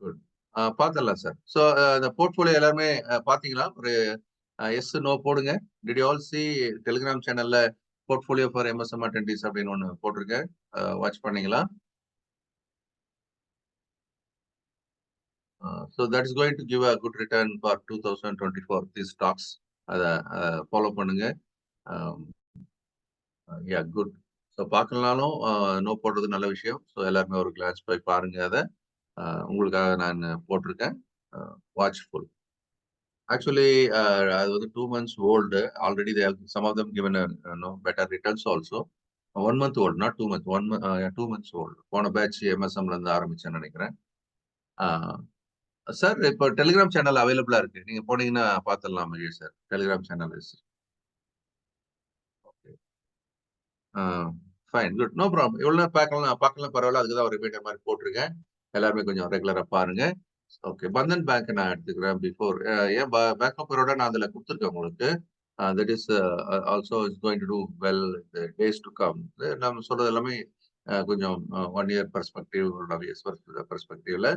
Good. பார்த்துடலாம் சார். ஸோ இந்த போர்ட்ஃபோலியோ எல்லாருமே பார்த்தீங்களா? ஒரு எஸ், நோ போடுங்க. Did you all see Telegram சேனல்ல போர்ட்ஃபோலியோ ஃபார் எம்எஸ்எம்ஆர் டுவெண்ட்டிஸ் அப்படின்னு ஒண்ணு போட்டிருக்கேன். வாட்ச் பண்ணீங்களா? So that is going to give a good return for 2024 these stocks. அத ஃபாலோ பண்ணுங்க. யா குட். ஸோ பார்க்கலனாலும் நோ போடுறது நல்ல விஷயம். ஸோ எல்லாருமே ஒரு கிளான்ஸ் போய் பாருங்க அத. உங்களுக்காக நான் போட்டிருக்கேன். வாட்ச்ஃபுல். Actually, அது வந்து 2 months old. Already they have some of them given a better returns also. 1 month old, not 2 months. 2 months old. போன பேட்ச் எம்எஸ்எம்ல இருந்து ஆரம்பிச்சேன்னு நினைக்கிறேன். சார் இப்போ டெலிகிராம் சேனல் அவைலபிளா இருக்கு. நீங்க போனீங்கன்னா பார்த்துடலாம் Mahesh sir. Telegram channel is okay. Fine, good. No problem. இவ்வளோ நேரம் பார்க்கலாம் பரவாயில்ல. அதுக்கு தான் ஒரு ரிமைண்டர் மாதிரி போட்டிருக்கேன். எல்லாருமே கொஞ்சம் ரெகுலரா பாருங்க. ஓகே, பந்தன் பேங்க் நான் எடுத்துக்கிறேன். பிஃபோர் ஏன் பேங்க் ஆஃப் பரோடா நான் அதில் கொடுத்துருக்கேன் உங்களுக்கு. That is also is going to do well days to come. நம்ம சொல்றது எல்லாமே கொஞ்சம் 1 year பெர்ஸ்பெக்டிவ், 1 years பெர்ஸ்பெக்டிவ்ல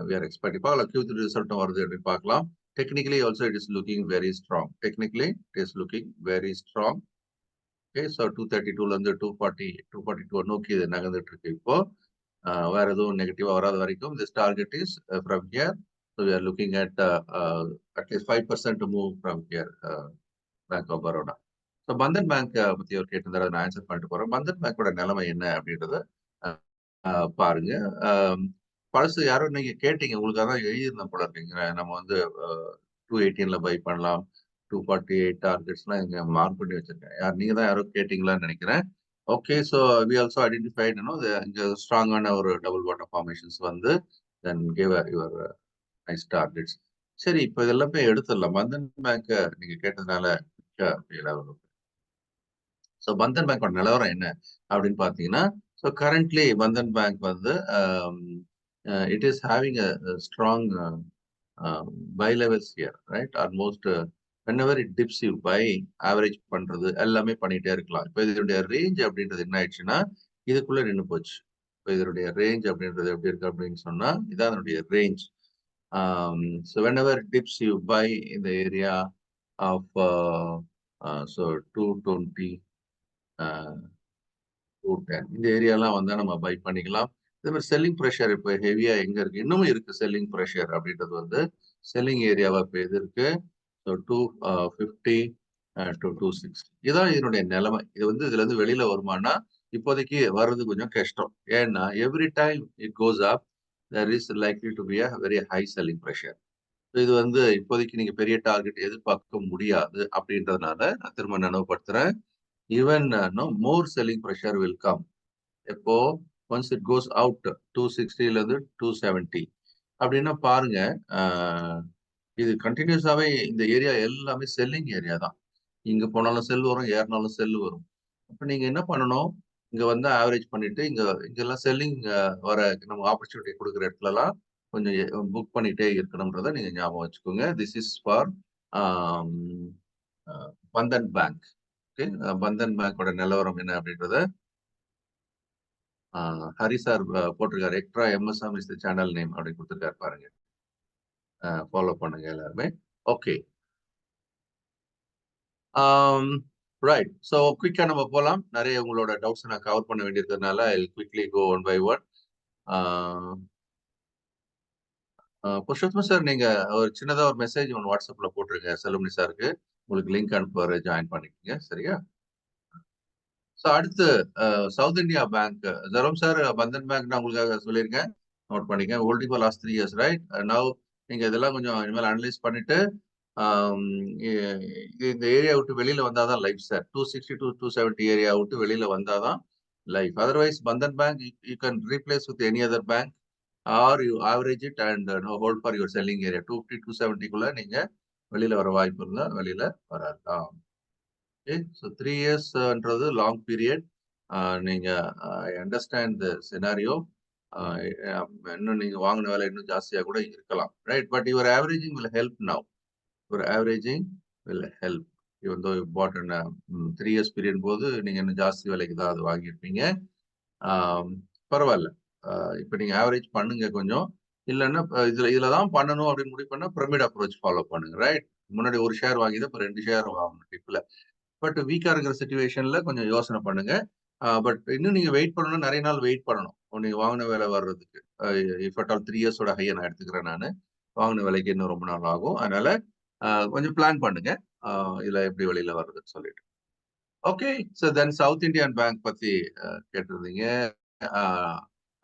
வி ஆர் எக்ஸ்பெக்டிங். பார்க்கலாம் Q3 ரிசல்ட்டும் வருது அப்படின்னு பார்க்கலாம். Technically also it is looking very strong. Technically it is looking very strong. Okay, so 232ல இருந்து 242 நோக்கி இது நகர்ந்துட்டு இருக்கு இப்போ. வேற எதுவும் நெகட்டிவா வராத வரைக்கும் this target is from here. So we are looking at at least 5% to move from here. Bank of Baroda. So Bandhan bank பத்தி அவர் கேட்டிருந்தாரு, நான் ஆன்சர் பண்ணிட்டு போறேன். பந்தன் பேங்கோட நிலைமை என்ன அப்படின்றத பாருங்க. பழசு யாரும் நீங்க கேட்டீங்க, உங்களுக்காக தான் எழுதியிருந்தேன் போல இருக்கீங்க. நம்ம வந்து 218ல பை பண்ணலாம், 248 டார்கெட்ஸ்லாம் இங்க மார்க் பண்ணி வச்சிருக்கேன். நீங்க தான் யாரோ கேட்டீங்களான்னு நினைக்கிறேன். Okay, so we also identified இங்க ஸ்ட்ராங்கான ஒரு டபுள் பாட்டம் ஃபார்மேஷன்ஸ் வந்து then give your nice targets. சரி, இப்போ இதெல்லாம் போய் எடுத்துடலாம். பந்தன் பேங்க் நீங்க கேட்டதுனால ஸோ பந்தன் பேங்கோட நிலவரம் என்ன அப்படின்னு பார்த்தீங்கன்னா, ஸோ கரண்ட்லி பந்தன் பேங்க் வந்து it is having a strong buy levels here, right? Almost whenever it dips you buy, average பண்றது எல்லாமே பண்ணிட்டே இருக்கலாம். இப்போ இதனுடைய ரேஞ்ச் அப்படின்றது என்ன ஆயிடுச்சுன்னா இதுக்குள்ள நின்று போச்சு. இப்போ இதனுடைய ரேஞ்ச் அப்படின்றது எப்படி இருக்கு அப்படின்னு சொன்னா இதான் அதனுடைய range. So whenever it dips you buy in the area of so 220 210 இந்த ஏரியாலாம் வந்தா நம்ம பை பண்ணிக்கலாம். இதே மாதிரி செல்லிங் ப்ரெஷர் இப்போ ஹெவியா எங்க இருக்கு? இன்னமும் இருக்கு செல்லிங் ப்ரெஷர் அப்படின்றது வந்து செல்லிங் ஏரியாவா இப்போ எது இருக்கு? ஸோ 250 to 260 இதான் இதனுடைய நிலைமை. இது வந்து இதுல இருந்து வெளியில வருமானா இப்போதைக்கு வர்றது கொஞ்சம் கஷ்டம். ஏன்னா every time it goes up there is likely to be a very high selling pressure. இது வந்து இப்போதைக்கு நீங்க பெரிய டார்கெட் எதிர்பார்க்க முடியாது அப்படின்றதுனால நான் திரும்ப நினைவுபடுத்துறேன். Even more selling pressure will come. எப்போ ஒன்ஸ் இட் கோஸ் அவுட் 260ல இருந்து 270 அப்படின்னா பாருங்க, இது கண்டினியூஸாவே இந்த ஏரியா எல்லாமே செல்லிங் ஏரியா தான். இங்க போனாலும் செல் வரும், ஏறினாலும் செல் வரும். அப்ப நீங்க என்ன பண்ணணும்? இங்க வந்து ஆவரேஜ் பண்ணிட்டு இங்கெல்லாம் செல்லிங் வர நம்ம ஆப்பர்ச்சுனிட்டி கொடுக்குற இடத்துலலாம் கொஞ்சம் புக் பண்ணிட்டே இருக்கணும்ன்றத நீங்க ஞாபகம் வச்சுக்கோங்க. This is for Bandhan bank. Okay, Bandhan பேங்கோட நிலவரம் என்ன அப்படின்றத ஹரி சார் போட்டிருக்காரு. Extra MSM is the channel name அப்படின்னு கொடுத்துருக்காரு பாருங்க. ஃபாலோ பண்ணுங்க எல்லாருமே. Okay, right. ஸோ குயிக்கா நம்ம போகலாம். நிறைய உங்களோட டவுட்ஸ் நான் கவர் பண்ண வேண்டியிருக்கிறதுனால I quickly go one by one. Purushothaman sir, நீங்க ஒரு சின்னதா ஒரு மெசேஜ் ஒன்று வாட்ஸ்அப்ல போட்டிருங்க செல்லுமணி சாருக்கு. உங்களுக்கு லிங்க் அனுப்புவாரு, ஜாயின் பண்ணிக்கோங்க. சரியா? ஸோ அடுத்து south India bank. Jerome sir, Bandhan bank நான் உங்களுக்காக சொல்லியிருக்கேன், நோட் பண்ணிக்க. Holding for last 3 years, right? Now நீங்க இதெல்லாம் கொஞ்சம் இனிமேல் அனலைஸ் பண்ணிட்டு இந்த ஏரியா விட்டு வெளியில வந்தாதான் லைஃப் சார். 260 to 270 ஏரியா விட்டு வெளியில வந்தாதான் life. Otherwise Bandhan bank you can replace with any other bank or you average it and hold for your selling area. 250 270க்குள்ள நீங்க வெளியில வர வாய்ப்பு இருந்தா வெளியில வரலாம். ஓகே, ஸோ 3 yearsன்றது லாங் பீரியட். நீங்க ஐ அண்டர்ஸ்டாண்ட் த சினாரியோ. இன்னும் நீங்க வாங்கின வேலை இன்னும் ஜாஸ்தியா கூட இருக்கலாம், right? But your averaging will help now. Your averaging will help. இவன் தோ பாட் இன் 3 இயர்ஸ் பீரியட் போது நீங்க இன்னும் ஜாஸ்தி விலைக்கு தான் அது வாங்கியிருப்பீங்க. பரவாயில்ல. இப்போ நீங்க ஆவரேஜ் பண்ணுங்க கொஞ்சம். இல்லைன்னா இதுல தான் பண்ணணும் அப்படின்னு முடிவு பண்ணா பிரமிட் அப்ரோச் ஃபாலோ பண்ணுங்க, ரைட்? முன்னாடி ஒரு ஷேர் வாங்கிதான் இப்போ 2 ஷேர் வாங்கணும் டிப்ல. பட் வீக்கா இருக்கிற சிச்சுவேஷன்ல கொஞ்சம் யோசனை பண்ணுங்க. பட் இன்னும் நீங்க வெயிட் பண்ணணும், நிறைய நாள் வெயிட் பண்ணணும் நீங்க வாங்கின வேலை வர்றதுக்கு. இஃப் அட் ஆல் 3 இயர்ஸோட ஹையை நான் எடுத்துக்கிறேன் நான். வாங்கின விலைக்கு இன்னும் ரொம்ப நாள் ஆகும். அதனால கொஞ்சம் பிளான் பண்ணுங்க இதுல எப்படி வெளியில வர்றதுன்னு சொல்லிட்டு. Okay, so then south Indian bank பத்தி கேட்டிருந்தீங்க.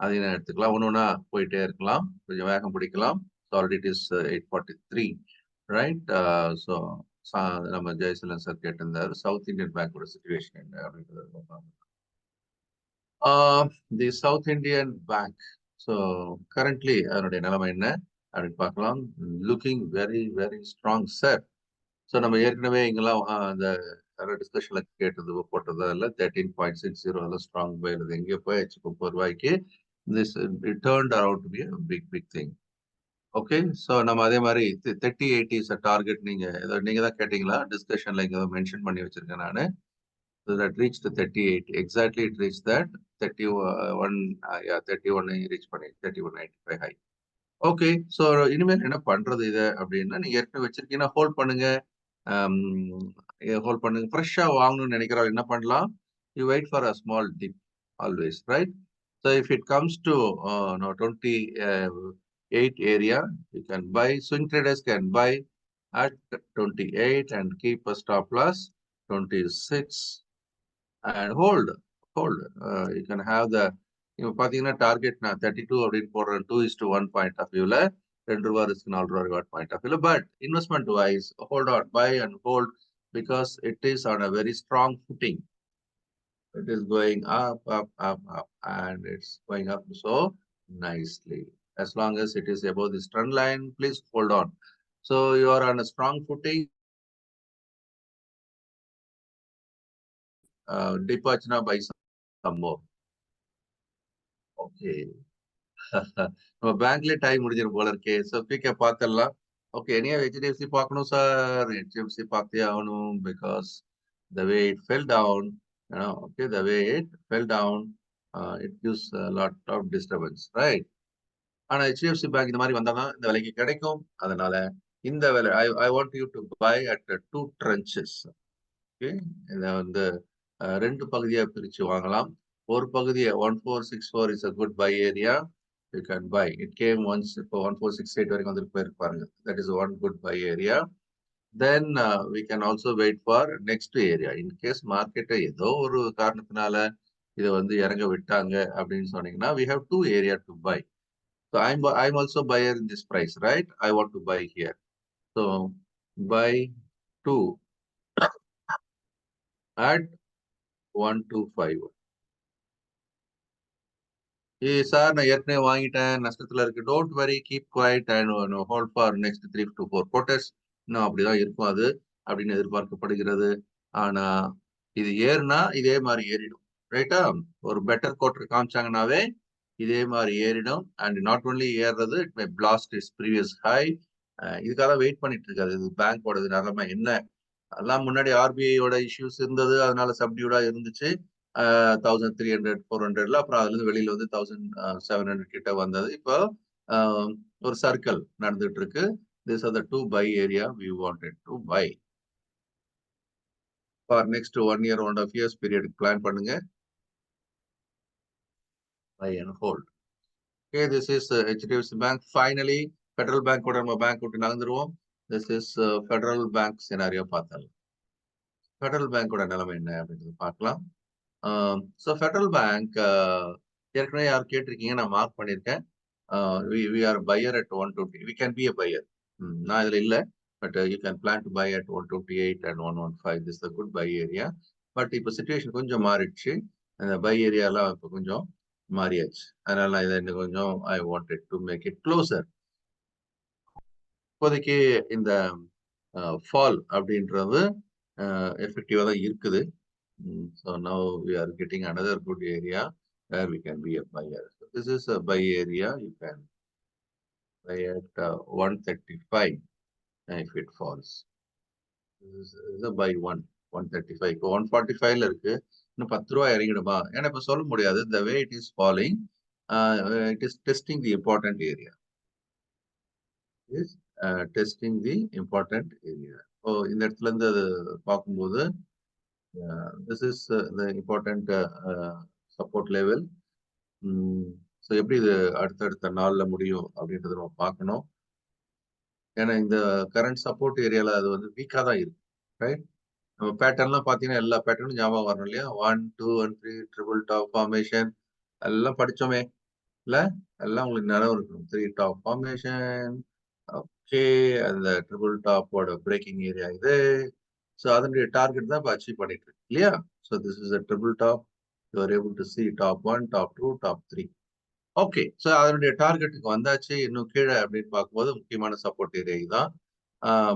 அதையும் நான் எடுத்துக்கலாம். ஒன்னொன்னா போயிட்டே இருக்கலாம், கொஞ்சம் வேகம் பிடிக்கலாம். So already it is 843, right? So நம்ம ஜெயசீலன் சார் கேட்டிருந்தாரு சவுத் இந்தியன் பேங்கோட சிச்சுவேஷன் என்ன அப்படின்றது. தி south Indian bank, so currently அதனுடைய நிலைமை என்ன அப்படின்னு பார்க்கலாம். Looking very very strong sir. So நம்ம ஏற்கனவே இங்கெல்லாம் அந்த டிஸ்கஷன்ல கேட்டது போட்டது அதில் 13.60 அதில் ஸ்ட்ராங் பை எழுது எங்கே போயாச்சு 30 ரூபாய்க்கு. This it turned around to be big thing. Okay, so நம்ம அதே மாதிரி 3080 இஸ் அ டார்கெட். நீங்க தான் கேட்டீங்களா டிஸ்கஷன்ல இங்க மென்ஷன் பண்ணி வச்சிருக்கேன் நான். that reached 38 exactly. It reached that 31 31 reach பண்ணி 31.95 high. ஓகே, ஸோ இனிமேல் என்ன பண்றது இதை அப்படின்னா, நீங்க ஏற்கனவே வச்சிருக்கீங்கன்னா ஹோல்ட் பண்ணுங்க. ஹோல்ட் பண்ணுங்க. ஃப்ரெஷ்ஷா வாங்கணும்னு நினைக்கிறோம் என்ன பண்ணலாம்? You wait for a small dip always, right? So if it comes to 28 area, you can buy. Swing traders can buy at 28 and keep a stop loss 26 and hold. You can have the இப்போ பார்த்தீங்கன்னா target நான் 32 அப்படின்னு போடுறேன். 2:1 point of வியூல 2 ரூபா risk 4 ரூபா reward point of வியூல. But investment wise hold on, buy and hold, because it is on a very strong footing. It is going up and it's going up so nicely. As long as it is above this trend line, please hold on. So you are on a strong footing. Dip achna buy some more. Okay. நம்ம பேங்க்ல time முடிஞ்சிடும் போல இருக்கே. So பிக்க பார்த்துடலாம். Okay, இனியா HDFC பார்க்கணும் sir. HDFC பார்த்தே ஆகணும் because the way it fell down. Okay, the way it fell down it gives lot of disturbance, right? ஆனா ஹெச்டிஎஃப்சி பேங்க் இந்த மாதிரி வந்தால் தான் இந்த விலைக்கு கிடைக்கும். அதனால இந்த விலை I want you to by at 2 tranches. Okay, இதை வந்து 2 பகுதியா பிரிச்சு வாங்கலாம். ஒரு பகுதியை 1464 is a good bye area. You can buy. It came once for 1468 வரைக்கும் வந்துட்டு போயிருப்பாருங்க. That is one good buy area. Then we can also wait for next area. In case market ஏதோ ஒரு காரணத்தினால இதை வந்து இறங்க விட்டாங்க அப்படின்னு சொன்னீங்கன்னா we have 2 area to buy. So I'm also buyer in this price, right? I want to buy here. So buy 2 at 125. Sir நான் ஏற்கனவே வாங்கிட்டேன், நஷ்டத்துல இருக்கு. Don't worry, keep quiet and hold for next 3 to 4 quarters. இன்னும் அப்படிதான் இருக்கும் அது அப்படின்னு எதிர்பார்க்கப்படுகிறது. ஆனா இது ஏறுனா இதே மாதிரி ஏறிடும், ரைட்டா? ஒரு பெட்டர் குவார்டர் காமிச்சாங்கன்னாவே இதே மாதிரி ஏறிடும். அண்ட் நாட் ஒன்லி ஏறுறது, it may blast is previous high. இதுக்காக வெயிட் பண்ணிட்டு இருக்காது. இது பேங்கோட நிலைமை என்ன? எல்லாம் முன்னாடி ஆர்பிஐயோட இஷ்யூஸ் இருந்தது, அதனால சப்டியூடா இருந்துச்சு. 1300 400ல அப்புறம் அதுல இருந்து வெளியில வந்து 1700 கிட்ட வந்தது. இப்போ ஒரு சர்க்கிள் நடந்துட்டு இருக்கு. These are the 2 buy area we wanted to buy. For next 1 year 1.5 years period plan பண்ணுங்க. Buy and hold. Okay, this is HDFC Bank. Finally, Federal Bank கூட நம்ம பேங்க் விட்டு நகர்ந்துருவோம். This is Federal Bank scenario பார்த்தால். Federal Bank கூட நிலைமை என்ன அப்படின்றது பார்க்கலாம். ஸோ ஃபெடரல் பேங்க் ஏற்கனவே யார் கேட்டிருக்கீங்க, நான் மார்க் பண்ணியிருக்கேன். we are buyer at 120. We can be a buyer. நான் இதில் இல்லை, but you can plan to by at 128 and 115. This the good bye area. But இப்போ சுச்சுவேஷன் கொஞ்சம் மாறிடுச்சு. அந்த பை ஏரியாலாம் இப்போ கொஞ்சம் மாறியாச்சு. அதனால நான் இதை இன்னும் கொஞ்சம் I wanted to make it closer. இப்போதைக்கு இந்த ஃபால் அப்படின்றது எஃபெக்டிவாக தான் இருக்குது. So now we are getting another good area where we can be a buyer. this is a buy area. You can buy at 135 if it falls. This is a buy 135. இப்போ 145ல இருக்கு. இன்னும் 10 ரூபாய் இறங்கிடுமா? ஏன்னா இப்ப சொல்ல முடியாது. The way it is falling, it is testing the important area. Is testing the important area. So இந்த இடத்துல இருந்து அது பார்க்கும்போது this is the important support level. So எப்படி இது அடுத்தடுத்த நாள்ல முடியும் அப்படின்றத நம்ம பார்க்கணும். ஏன்னா இந்த கரண்ட் சப்போர்ட் ஏரியால அது வந்து வீக்கா தான் இருக்கு, ரைட்? நம்ம பேட்டர்ன்லாம் பார்த்தீங்கன்னா எல்லா பேட்டர்னும் ஞாபகம் வரணும் இல்லையா? 1, 2 and 3 ட்ரிபிள் டாப் ஃபார்மேஷன் எல்லாம் படிச்சோமே இல்ல? எல்லாம் உங்களுக்கு நினைவு இருக்கணும். 3 டாப் ஃபார்மேஷன், ஓகே, அந்த ட்ரிபிள் டாப்போட பிரேக்கிங் ஏரியா இது. ஸோ அதனுடைய டார்கெட் தான் இப்போ அச்சீவ் பண்ணிட்டு இருக்கு இல்லையா? So this is a triple top. You are able to C top 1, top 2, top 3. Okay, so அதனுடைய டார்கெட்டுக்கு வந்தாச்சு. இன்னும் கீழே அப்படின்னு பார்க்கும்போது முக்கியமான சப்போர்ட் ஏரியா தான்.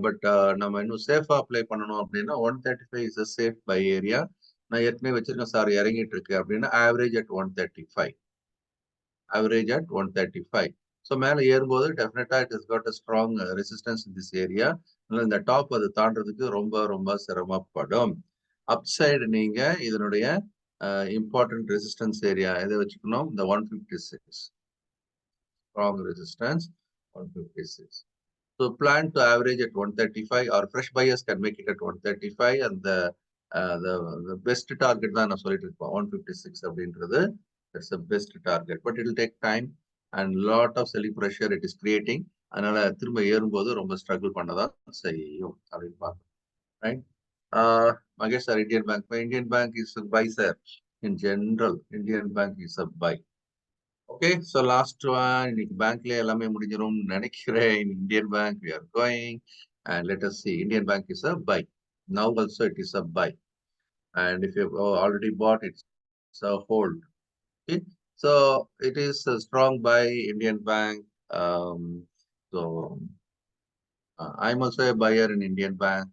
பட் நம்ம இன்னும் சேஃபா அப்ளை பண்ணணும் அப்படின்னா 135 is a safe by area. நான் ஏற்கனவே வச்சிருக்கேன் சார் இறங்கிட்டு இருக்கு அப்படின்னா average at 135. Average at 135. So மேலே ஏறும்போது டெஃபினட்டா it is got a strong resistance in this area. அதனால இந்த டாப் அது தாண்டறதுக்கு ரொம்ப ரொம்ப சிரமப்படும். அப்சைடு நீங்க இதனுடைய important resistance area எதை வச்சுக்கணும்? இந்த 156 strong resistance 156. So plan to average at 135 or fresh buyers can make it at 135 and the best target தான் நான் சொல்லிட்டு இருப்பேன் 156 அப்படின்றது. That's the best target, but it will take time and lot of selling pressure it is creating. அதனால திரும்ப ஏறும்போது ரொம்ப struggle பண்ணதான் செய்யும் அப்படின்னு பார்க்கணும், right? Magesh sir, Indian Bank. Indian Bank is a buy, sir. In general, Indian Bank is a buy. Okay, so last one, இன்னைக்கு பேங்க்ல எல்லாமே முடிஞ்சிரும் நினைக்கிறேன். In Indian Bank we are going and let us see. Indian Bank is a buy. Now also it is a buy. And if you have already bought it, it's a hold. Okay, so it is a strong buy, Indian Bank. So I'm also a buyer in Indian Bank.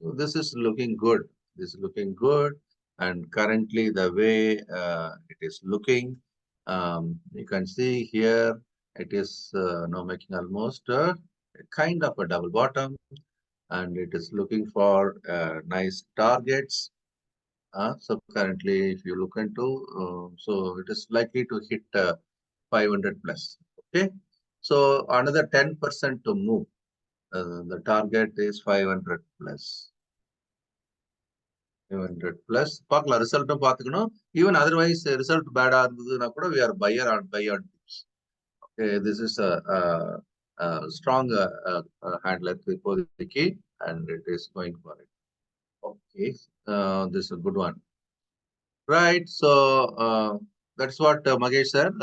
So this is looking good. This is looking good. And currently the way it is looking, you can see here, it is now making almost kind of a double bottom. And it is looking for nice targets. So currently, if you look into, so it is likely to hit 500 plus. Okay. So another 10% to move. The target is 500 plus. 500 plus. பார்க்கலாம் ரிசல்ட்டும் பார்த்துக்கணும். Even otherwise result பேடா இருந்ததுன்னா கூட we are buyer on tips. Okay, this is a strong handler இப்போதைக்கு and it is going for it. Okay, this is a good one. Right, so that's what Magesh said.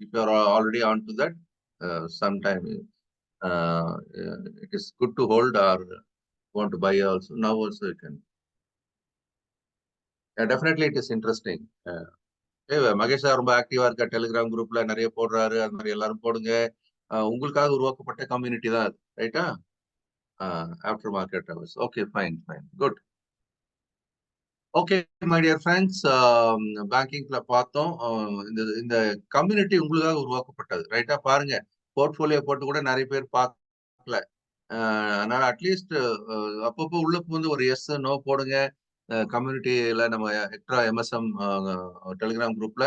If you are already on to that, sometime it is good to hold or want to buy also. Now also you can. Definitely it is interesting. Mahesh sir ரொம்ப ஆக்டிவா இருக்க Telegram குரூப்ல நிறைய போடுறாரு. அது மாதிரி எல்லாரும் போடுங்க. உங்களுக்காக உருவாக்கப்பட்ட கம்யூனிட்டி தான் அது, ரைட்டா? After market hours. Okay, fine, good. Okay my dear friends, பேங்கிங்ல பார்த்தோம். இந்த கம்யூனிட்டி உங்களுக்காக உருவாக்கப்பட்டது, ரைட்டா? பாருங்க, போர்ட்போலியோ போட்டு கூட நிறைய பேர் பார்க்கல. அதனால அட்லீஸ்ட் அப்பப்போ உள்ள வந்து ஒரு எஸ் நோ போடுங்க. கம்யூனிட்டியில நம்ம எக்ட்ரா எம்எஸ்எம் டெலிகிராம் குரூப்ல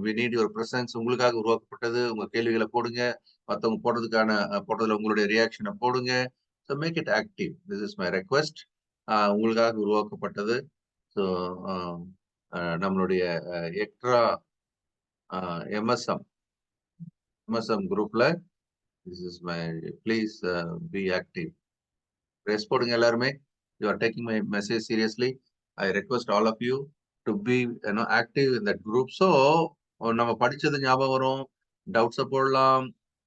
வி நீட் யுவர் பிரசன்ஸ். உங்களுக்காக உருவாக்கப்பட்டது. உங்க கேள்விகளை போடுங்க. மற்றவங்க போடுறதுல உங்களுடைய ரியாக்ஷனை போடுங்க. So make it active. This is my request. உங்களுக்காக உருவாக்கப்பட்டது. ஸோ நம்மளுடைய எக்ட்ரா எம்எஸ்எம் குரூப்ல this is my, please be active. Press போடுங்க எல்லாருமே. You are taking my message seriously. I request all of you to be active in that group. So நம்ம படிச்சது ஞாபகம் வரும், டவுட்ஸை போடலாம்,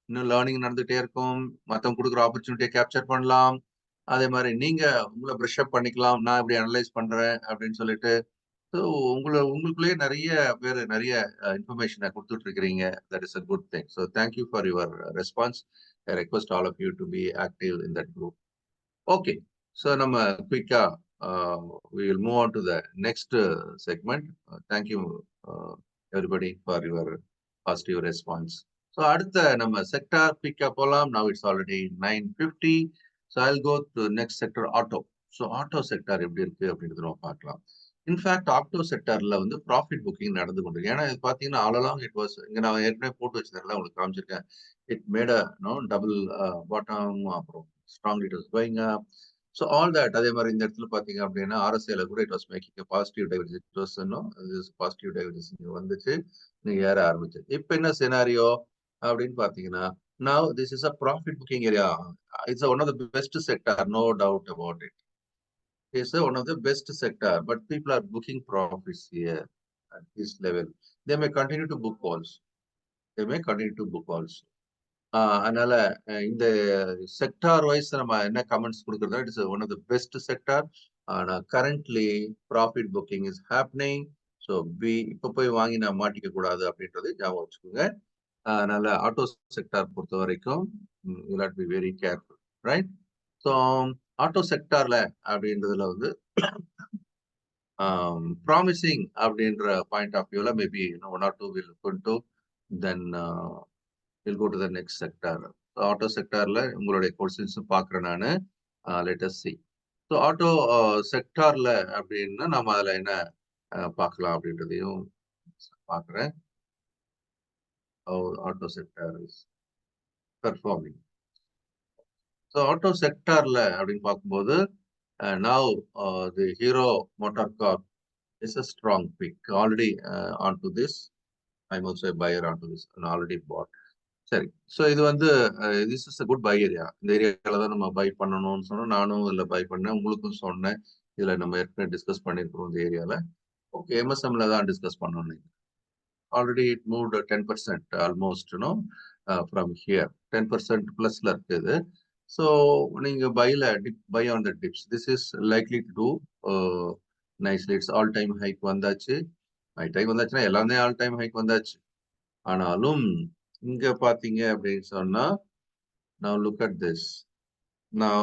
இன்னும் லேர்னிங் நடந்துகிட்டே இருக்கும், மற்றவங்க கொடுக்குற ஆப்பர்ச்சுனிட்டியை கேப்சர் பண்ணலாம். அதே மாதிரி நீங்க உங்களை ப்ரஷ் அப் பண்ணிக்கலாம். நான் இப்படி அனலைஸ் பண்றேன் அப்படின்னு சொல்லிட்டு. ஸோ உங்களுக்குள்ளேயே நிறைய பேர் நிறைய இன்ஃபர்மேஷனை கொடுத்துட்டு இருக்கிறீங்க. That is a good thing. So thank you for your response. I request all of you to be active in that group. Okay, so நம்ம quick we will move on to the next segment. Thank you everybody for your positive response. So அடுத்த நம்ம sector பிக்கா போலாம். Now it's already 9:50. So I'll go to next sector, auto. So auto sector எப்படி இருக்கு அப்படின்றது நம்ம பார்க்கலாம். In fact auto செக்டார்ல வந்து profit booking நடந்து கொண்டு ஏன்னா இது பார்த்தீங்கன்னா ஆல் அலாங் இட் வாஸ் இங்க நான் ஏற்கனவே போட்டு வச்சிருக்கேன் உங்களுக்கு காமிச்சிருக்கேன். It made a double bottom அப்புறம் strong it was going up. So all that அதே மாதிரி இந்த இடத்துல பார்த்தீங்க அப்படின்னா ஆர்எஸ்ஐல கூட it was making positive divergence. It was positive divergence இங்க வந்துச்சு, நீங்க ஏற ஆரம்பிச்சு. இப்போ என்ன சினாரியோ அப்படின்னு பார்த்தீங்கன்னா now this is a profit booking area. It's one of the best sector, no doubt about it. It's one of the best sector, but people are booking profits here at this level. They may continue to book also. They may continue to book also. அதனால இந்த sector wise நம்ம என்ன comments கொடுக்குறதா it's one of the best sector. ஆனால் currently profit booking is happening. So இப்போ போய் வாங்கி நான் மாட்டிக்க கூடாது அப்படின்றது ஞாபகம் வச்சுக்கோங்க. அதனால ஆட்டோ செக்டார் பொறுத்த வரைக்கும் you have to be very careful, right? So auto செக்டார்ல அப்படின்றதுல வந்து ப்ராமிசிங் அப்படின்ற பாயிண்ட் ஆஃப் வியூல maybe one or two will look into, then we'll go to the next sector. Auto செக்டார்ல உங்களுடைய கொஸ்டின்ஸும் பார்க்குறேன் நான். Let us see. So auto செக்டார்ல அப்படின்னா நம்ம அதில் என்ன பார்க்கலாம் அப்படின்றதையும் பார்க்குறேன். Auto sector is performing. So auto செக்டார்ல அப்படின்னு பார்க்கும்போது now the Hero MotoCorp is a strong pick. Already onto this, I'm also a buyer onto this and already bought. சரி. ஸோ இது வந்து this is a good bye area. இந்த ஏரியாவில் தான் நம்ம பை பண்ணணும்னு சொன்னோம். நானும் இதில் பை பண்ணேன், உங்களுக்கும் சொன்னேன். இதில் நம்ம ஏற்கனவே டிஸ்கஸ் பண்ணியிருக்கிறோம் இந்த ஏரியாவில். ஓகே, எம்எஸ்எம்ல தான் டிஸ்கஸ் பண்ணணும். Already it moved 10% almost from here 10% ப்ளஸ்ல இருக்குது. ஸோ நீங்கள் buy on the dips. This is likely to do nicely. It's all time high வந்தாச்சு. டைம் வந்தாச்சுன்னா எல்லாமே ஆல் டைம் ஹைக் வந்தாச்சு. ஆனாலும் இங்க பாத்தீங்க அப்படின்னு சொன்னா now look at this. Now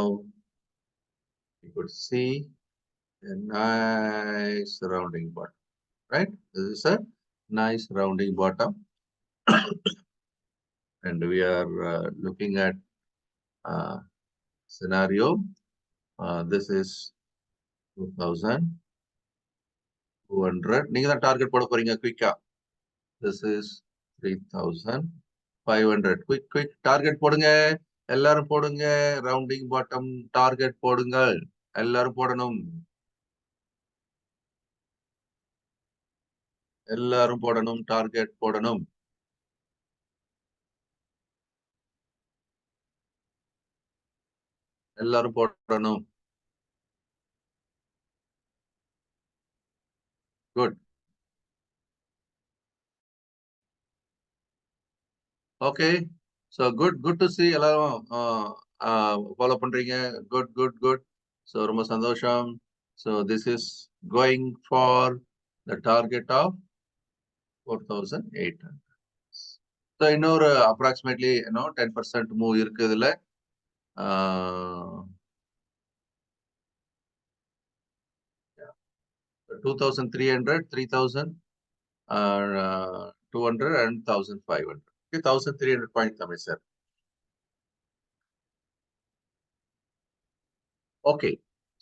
you could see a nice rounding bottom, right? This is a nice rounding bottom and we are looking at scenario. This is 2200. நீங்க தான் டார்கெட் போட போறீங்க குயிக்கா. This is 3500. குயிக் டார்கெட் போடுங்க, எல்லாரும் போடுங்க. Rounding bottom target போடுங்கள், எல்லாரும் போடணும், எல்லாரும் போடணும், டார்கெட் போடணும். எல்லாரும் போடணும். Good. Okay, so good to see. எல்லாரும் ஃபாலோ பண்றீங்க. குட். ஸோ ரொம்ப சந்தோஷம். So this is going for the target of 4800. ஸோ இன்னொரு அப்ராக்சிமேட்லி 10% மூவ் இருக்கு இதுல. 2300, 3200 and 1500. 1300 point Tamil sir. Okay,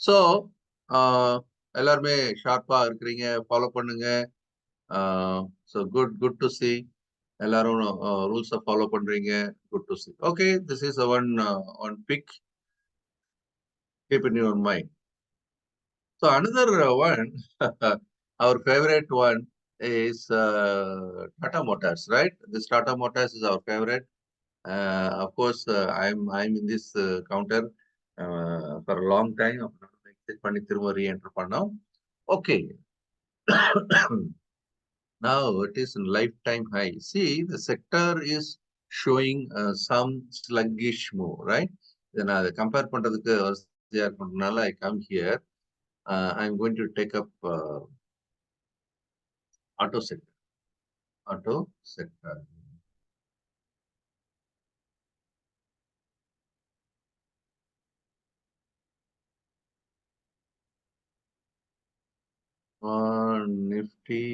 so எல்லாருமே ஷார்ப்பா இருக்கிறீங்க, ஃபாலோ பண்ணுங்க. So good to see. எல்லாரும் ரூல்ஸை ஃபாலோ பண்றீங்க. Good to see. Okay, this is one pick. Keep in your mind. So another one, our favorite one is Tata Motors, right? This Tata Motors is our favorite. Of course, I'm in this counter for a long time. பண்ணி திரும்ப re-enter பண்ணோம். Okay, now it is in lifetime high. See, the sector is showing some sluggish move, right? Then I compare பண்றதுக்கு வசதியா இருக்கறதுனால I come here. I'm going to take up auto sector. Auto sector. Nifty.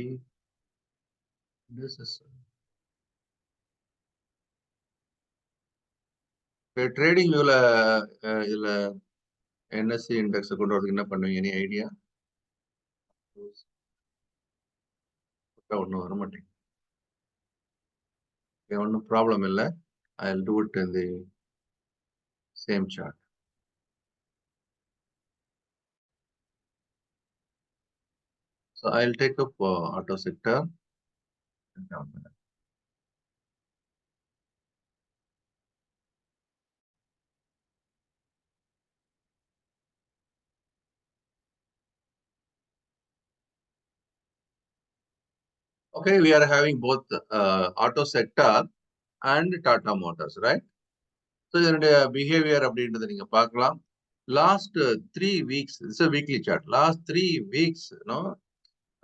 This is trading viewல இதுல NSE index கொண்டு வரதுக்கு என்ன பண்ணுவீங்க? Any idea? ஒன்றும் வர மாட்டேங்குது. ஒன்றும் ப்ராப்ளம் இல்லை. I'll do it in the same chart. So I'll take up auto sector. Okay, we are having both auto sector and Tata Motors, right? So இதனுடைய பிஹேவியர் அப்படின்றத நீங்க பார்க்கலாம். Last 3 weeks, it's a weekly chart. Last 3 weeks,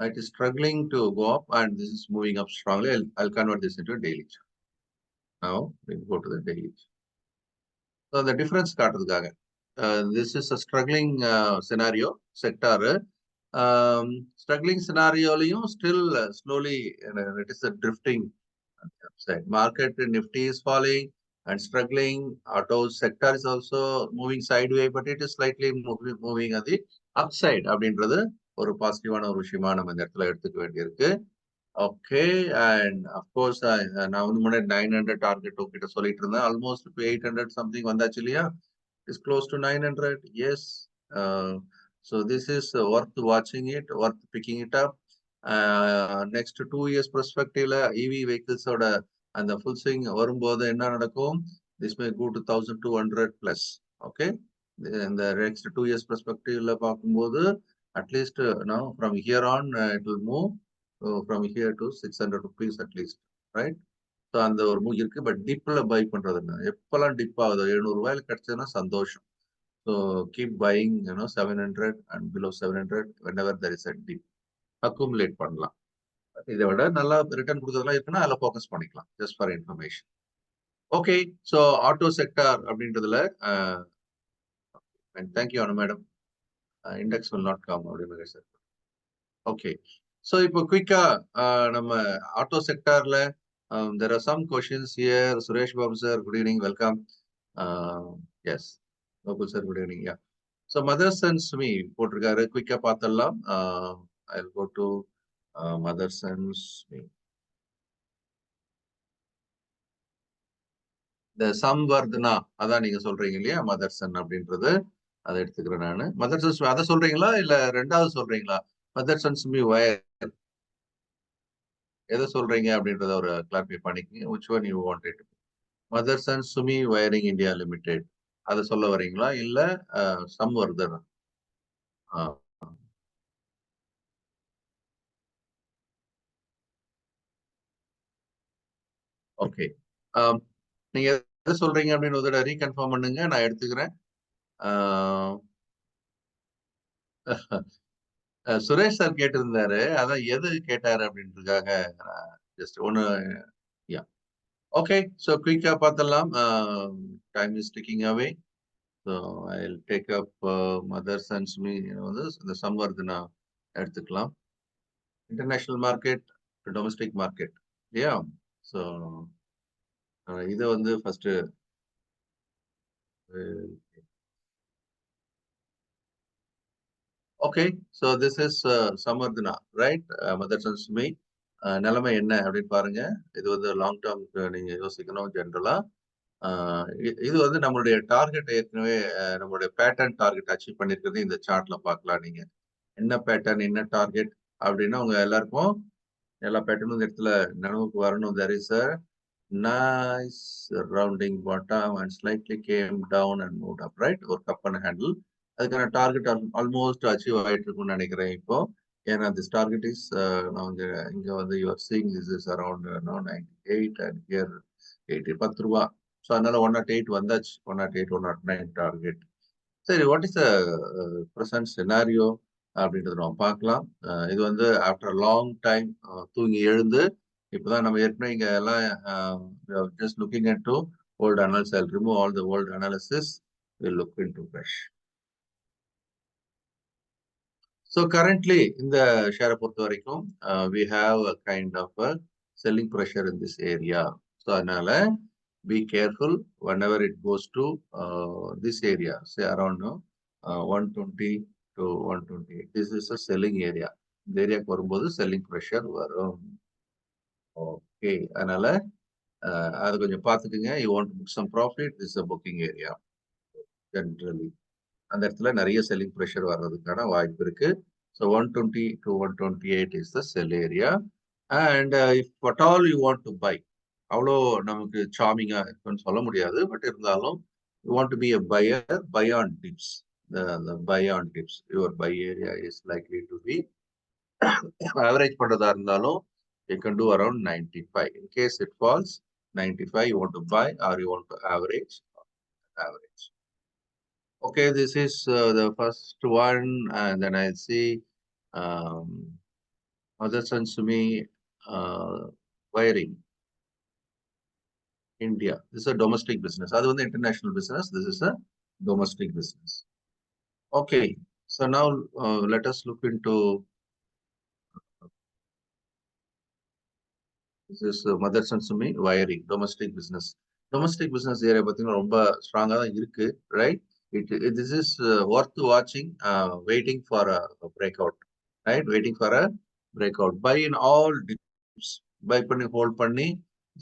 it is struggling to go up and this is moving up strongly. I'll convert this into a daily chart. Now we'll go to the daily chart. So the difference காட்டுறதுக்காக this is a struggling scenario sector. Struggling scenario still slowly it is a drifting upside. Market Nifty is falling and struggling. Auto sector is also moving sideways, but it is slightly moving at the upside. அப்படின்றது ஒரு பாசிட்டிவான ஒரு விஷயமா நம்ம இந்த இடத்துல எடுத்துக்க வேண்டியிருக்கு. ஓகே, அண்ட் அஃப்கோர்ஸ் நான் வந்து முன்னாடி 900 டார்கெட் உங்ககிட்ட சொல்லிட்டு இருந்தேன். ஆல்மோஸ்ட் இப்போ 800 சம்திங் வந்தாச்சு இல்லையா? Is close to 900. Yes. So this is worth வாட்சிங் it, worth picking it up. Next 2 years பெர்ஸ்பெக்டிவ்ல இவி வெஹிக்கிள்ஸோட அந்த ஃபுல் ஸ்விங் வரும்போது என்ன நடக்கும்? This may go to 1200 plus. Okay, இந்த நெக்ஸ்ட் 2 இயர்ஸ் பெர்ஸ்பெக்டிவ்ல பார்க்கும்போது at least from here on it will move from here to 600 rupees at least, right? So அந்த ஒரு மூவ் இருக்கு. பட் டிப்ல பை பண்றதுன்னா எப்பெல்லாம் டிப் ஆகுதோ 700 ரூபாயில கிடைச்சதுன்னா சந்தோஷம். So keep buying 700 and below 700 whenever there is a dip. Accumulate பண்ணலாம். இதை விட நல்லா ரிட்டர்ன் கொடுத்ததெல்லாம் இருக்குன்னா அதில் ஃபோக்கஸ் பண்ணிக்கலாம். Just for information. Okay, so auto sector அப்படின்றதுல thank you Anu madam. Index will not come அப்படின்னு சார். ஓகே, ஸோ இப்போ குயிக்கா நம்ம ஆட்டோ செக்டார்ல there are some questions here. Suresh Babu sir, good evening, welcome. Yes, Babu sir, good evening. Yeah, so Motherson Sumi போட்டிருக்காரு, குயிக்கா பார்த்தலாம். I'll go to Motherson Sumi. இந்த சம்வர்தனா அதான் நீங்க சொல்றீங்க இல்லையா, மதர்சன் அப்படின்றது அதை எடுத்துக்கிறேன் நான். மதர்சன் அதை சொல்றீங்களா இல்ல ரெண்டாவது சொல்றீங்களா? மதர்சன் சுமி வயர் எதை சொல்றீங்க அப்படின்றத ஒரு கிளாரிஃபை பண்ணிக்கங்க. which one you wanted? Motherson Sumi Wiring India Limited அதை சொல்ல வரீங்களா இல்ல சம்வர்தனா? ஓகே, நீங்க எதை சொல்றீங்க அப்படின்னு ஒரு ரீகன்ஃபார்ம் பண்ணுங்க, நான் எடுத்துக்கிறேன். சுரேஷ் சார் கேட்டிருந்தாரு, அதான் எது கேட்டாரு அப்படின்றதுக்காக ஜஸ்ட் ஒன்னு. யா, ஓகே, ஸோ குயிக்கா பார்த்தலாம். Time is ticking away. So I will take up Motherson Sumi வந்து இந்த சம்வர்தனா எடுத்துக்கலாம். இன்டர்நேஷனல் மார்க்கெட், டொமஸ்டிக் மார்க்கெட் இல்லையா? ஸோ இதை வந்து first okay, so this is Samvardhana, right? Motherson Sumi நிலைமை என்ன அப்படின்னு பாருங்க. இது வந்து லாங் டேர்ம்க்கு நீங்க யோசிக்கணும். ஜென்ரலா இது வந்து நம்மளுடைய டார்கெட் ஏற்கனவே நம்மளுடைய பேட்டர்ன் டார்கெட் அச்சீவ் பண்ணிருக்கிறது இந்த சார்ட்ல பார்க்கலாம். நீங்க என்ன பேட்டர்ன் என்ன டார்கெட் அப்படின்னா உங்க எல்லாருக்கும் எல்லா பேட்டர்னும் இந்த இடத்துல நினைவுக்கு வரணும். there is a nice rounding bottom and slightly came down and moved up, right? ஒரு கப் அண்ட் ஹேண்டில், அதுக்கான டார்கெட் ஆல்மோஸ்ட் அச்சீவ் ஆயிட்டு இருக்கும்னு நினைக்கிறேன் இப்போ. ஏன்னா திஸ் டார்கெட் இஸ் இங்க வந்து you're seeing this is around 98 and here 80, 10 ரூபா. ஸோ அதனால 108 வந்தாச்சு. 108 109 டார்கெட். சரி, வாட் இஸ் ப்ரெசன்ட் சினாரியோ அப்படின்றது நம்ம பார்க்கலாம். இது வந்து ஆஃப்டர் லாங் டைம் தூங்கி எழுந்து இப்போதான் நம்ம ஏற்கனவே இங்க எல்லாம் just looking at to old analysis. I remove all the old analysis, will look into fresh. So currently இந்த ஷேரை பொறுத்த வரைக்கும் we have a kind of a selling pressure in this area. So அதனால be careful whenever it goes to this area, say around 120 to 128. This is a selling area. இந்த ஏரியாவுக்கு வரும்போது selling pressure வரும். Okay, அதனால அது கொஞ்சம் பார்த்துக்குங்க. You want to book some profit, this is a booking area generally. அந்த இடத்துல நிறைய செல்லிங் ப்ரெஷர் வர்றதுக்கான வாய்ப்பு இருக்கு. So 120 to 128 is the sell area. And if at all you want to buy, அவ்வளோ நமக்கு சாமிங்கா இருக்குன்னு சொல்ல முடியாது. பட் இருந்தாலும் you want to be a buyer, buy on dips. The buy on dips. Your buy area is likely to be average பண்றதா இருந்தாலும் you can do around 95. In case it falls 95, you want to buy or you want to average. Okay, this is the first one, and then I see Motherson Sumi wiring India. This is a domestic business. Other than the international business, this is a domestic business. Okay, so now let us look into this is Motherson Sumi wiring domestic business. Domestic business area பார்த்தீங்கன்னா ரொம்ப ஸ்ட்ராங்கா தான் இருக்கு, right? This is worth watching, waiting for a breakout, right? Waiting for a breakout. Buy in all dips. Buy பண்ணி hold பண்ணி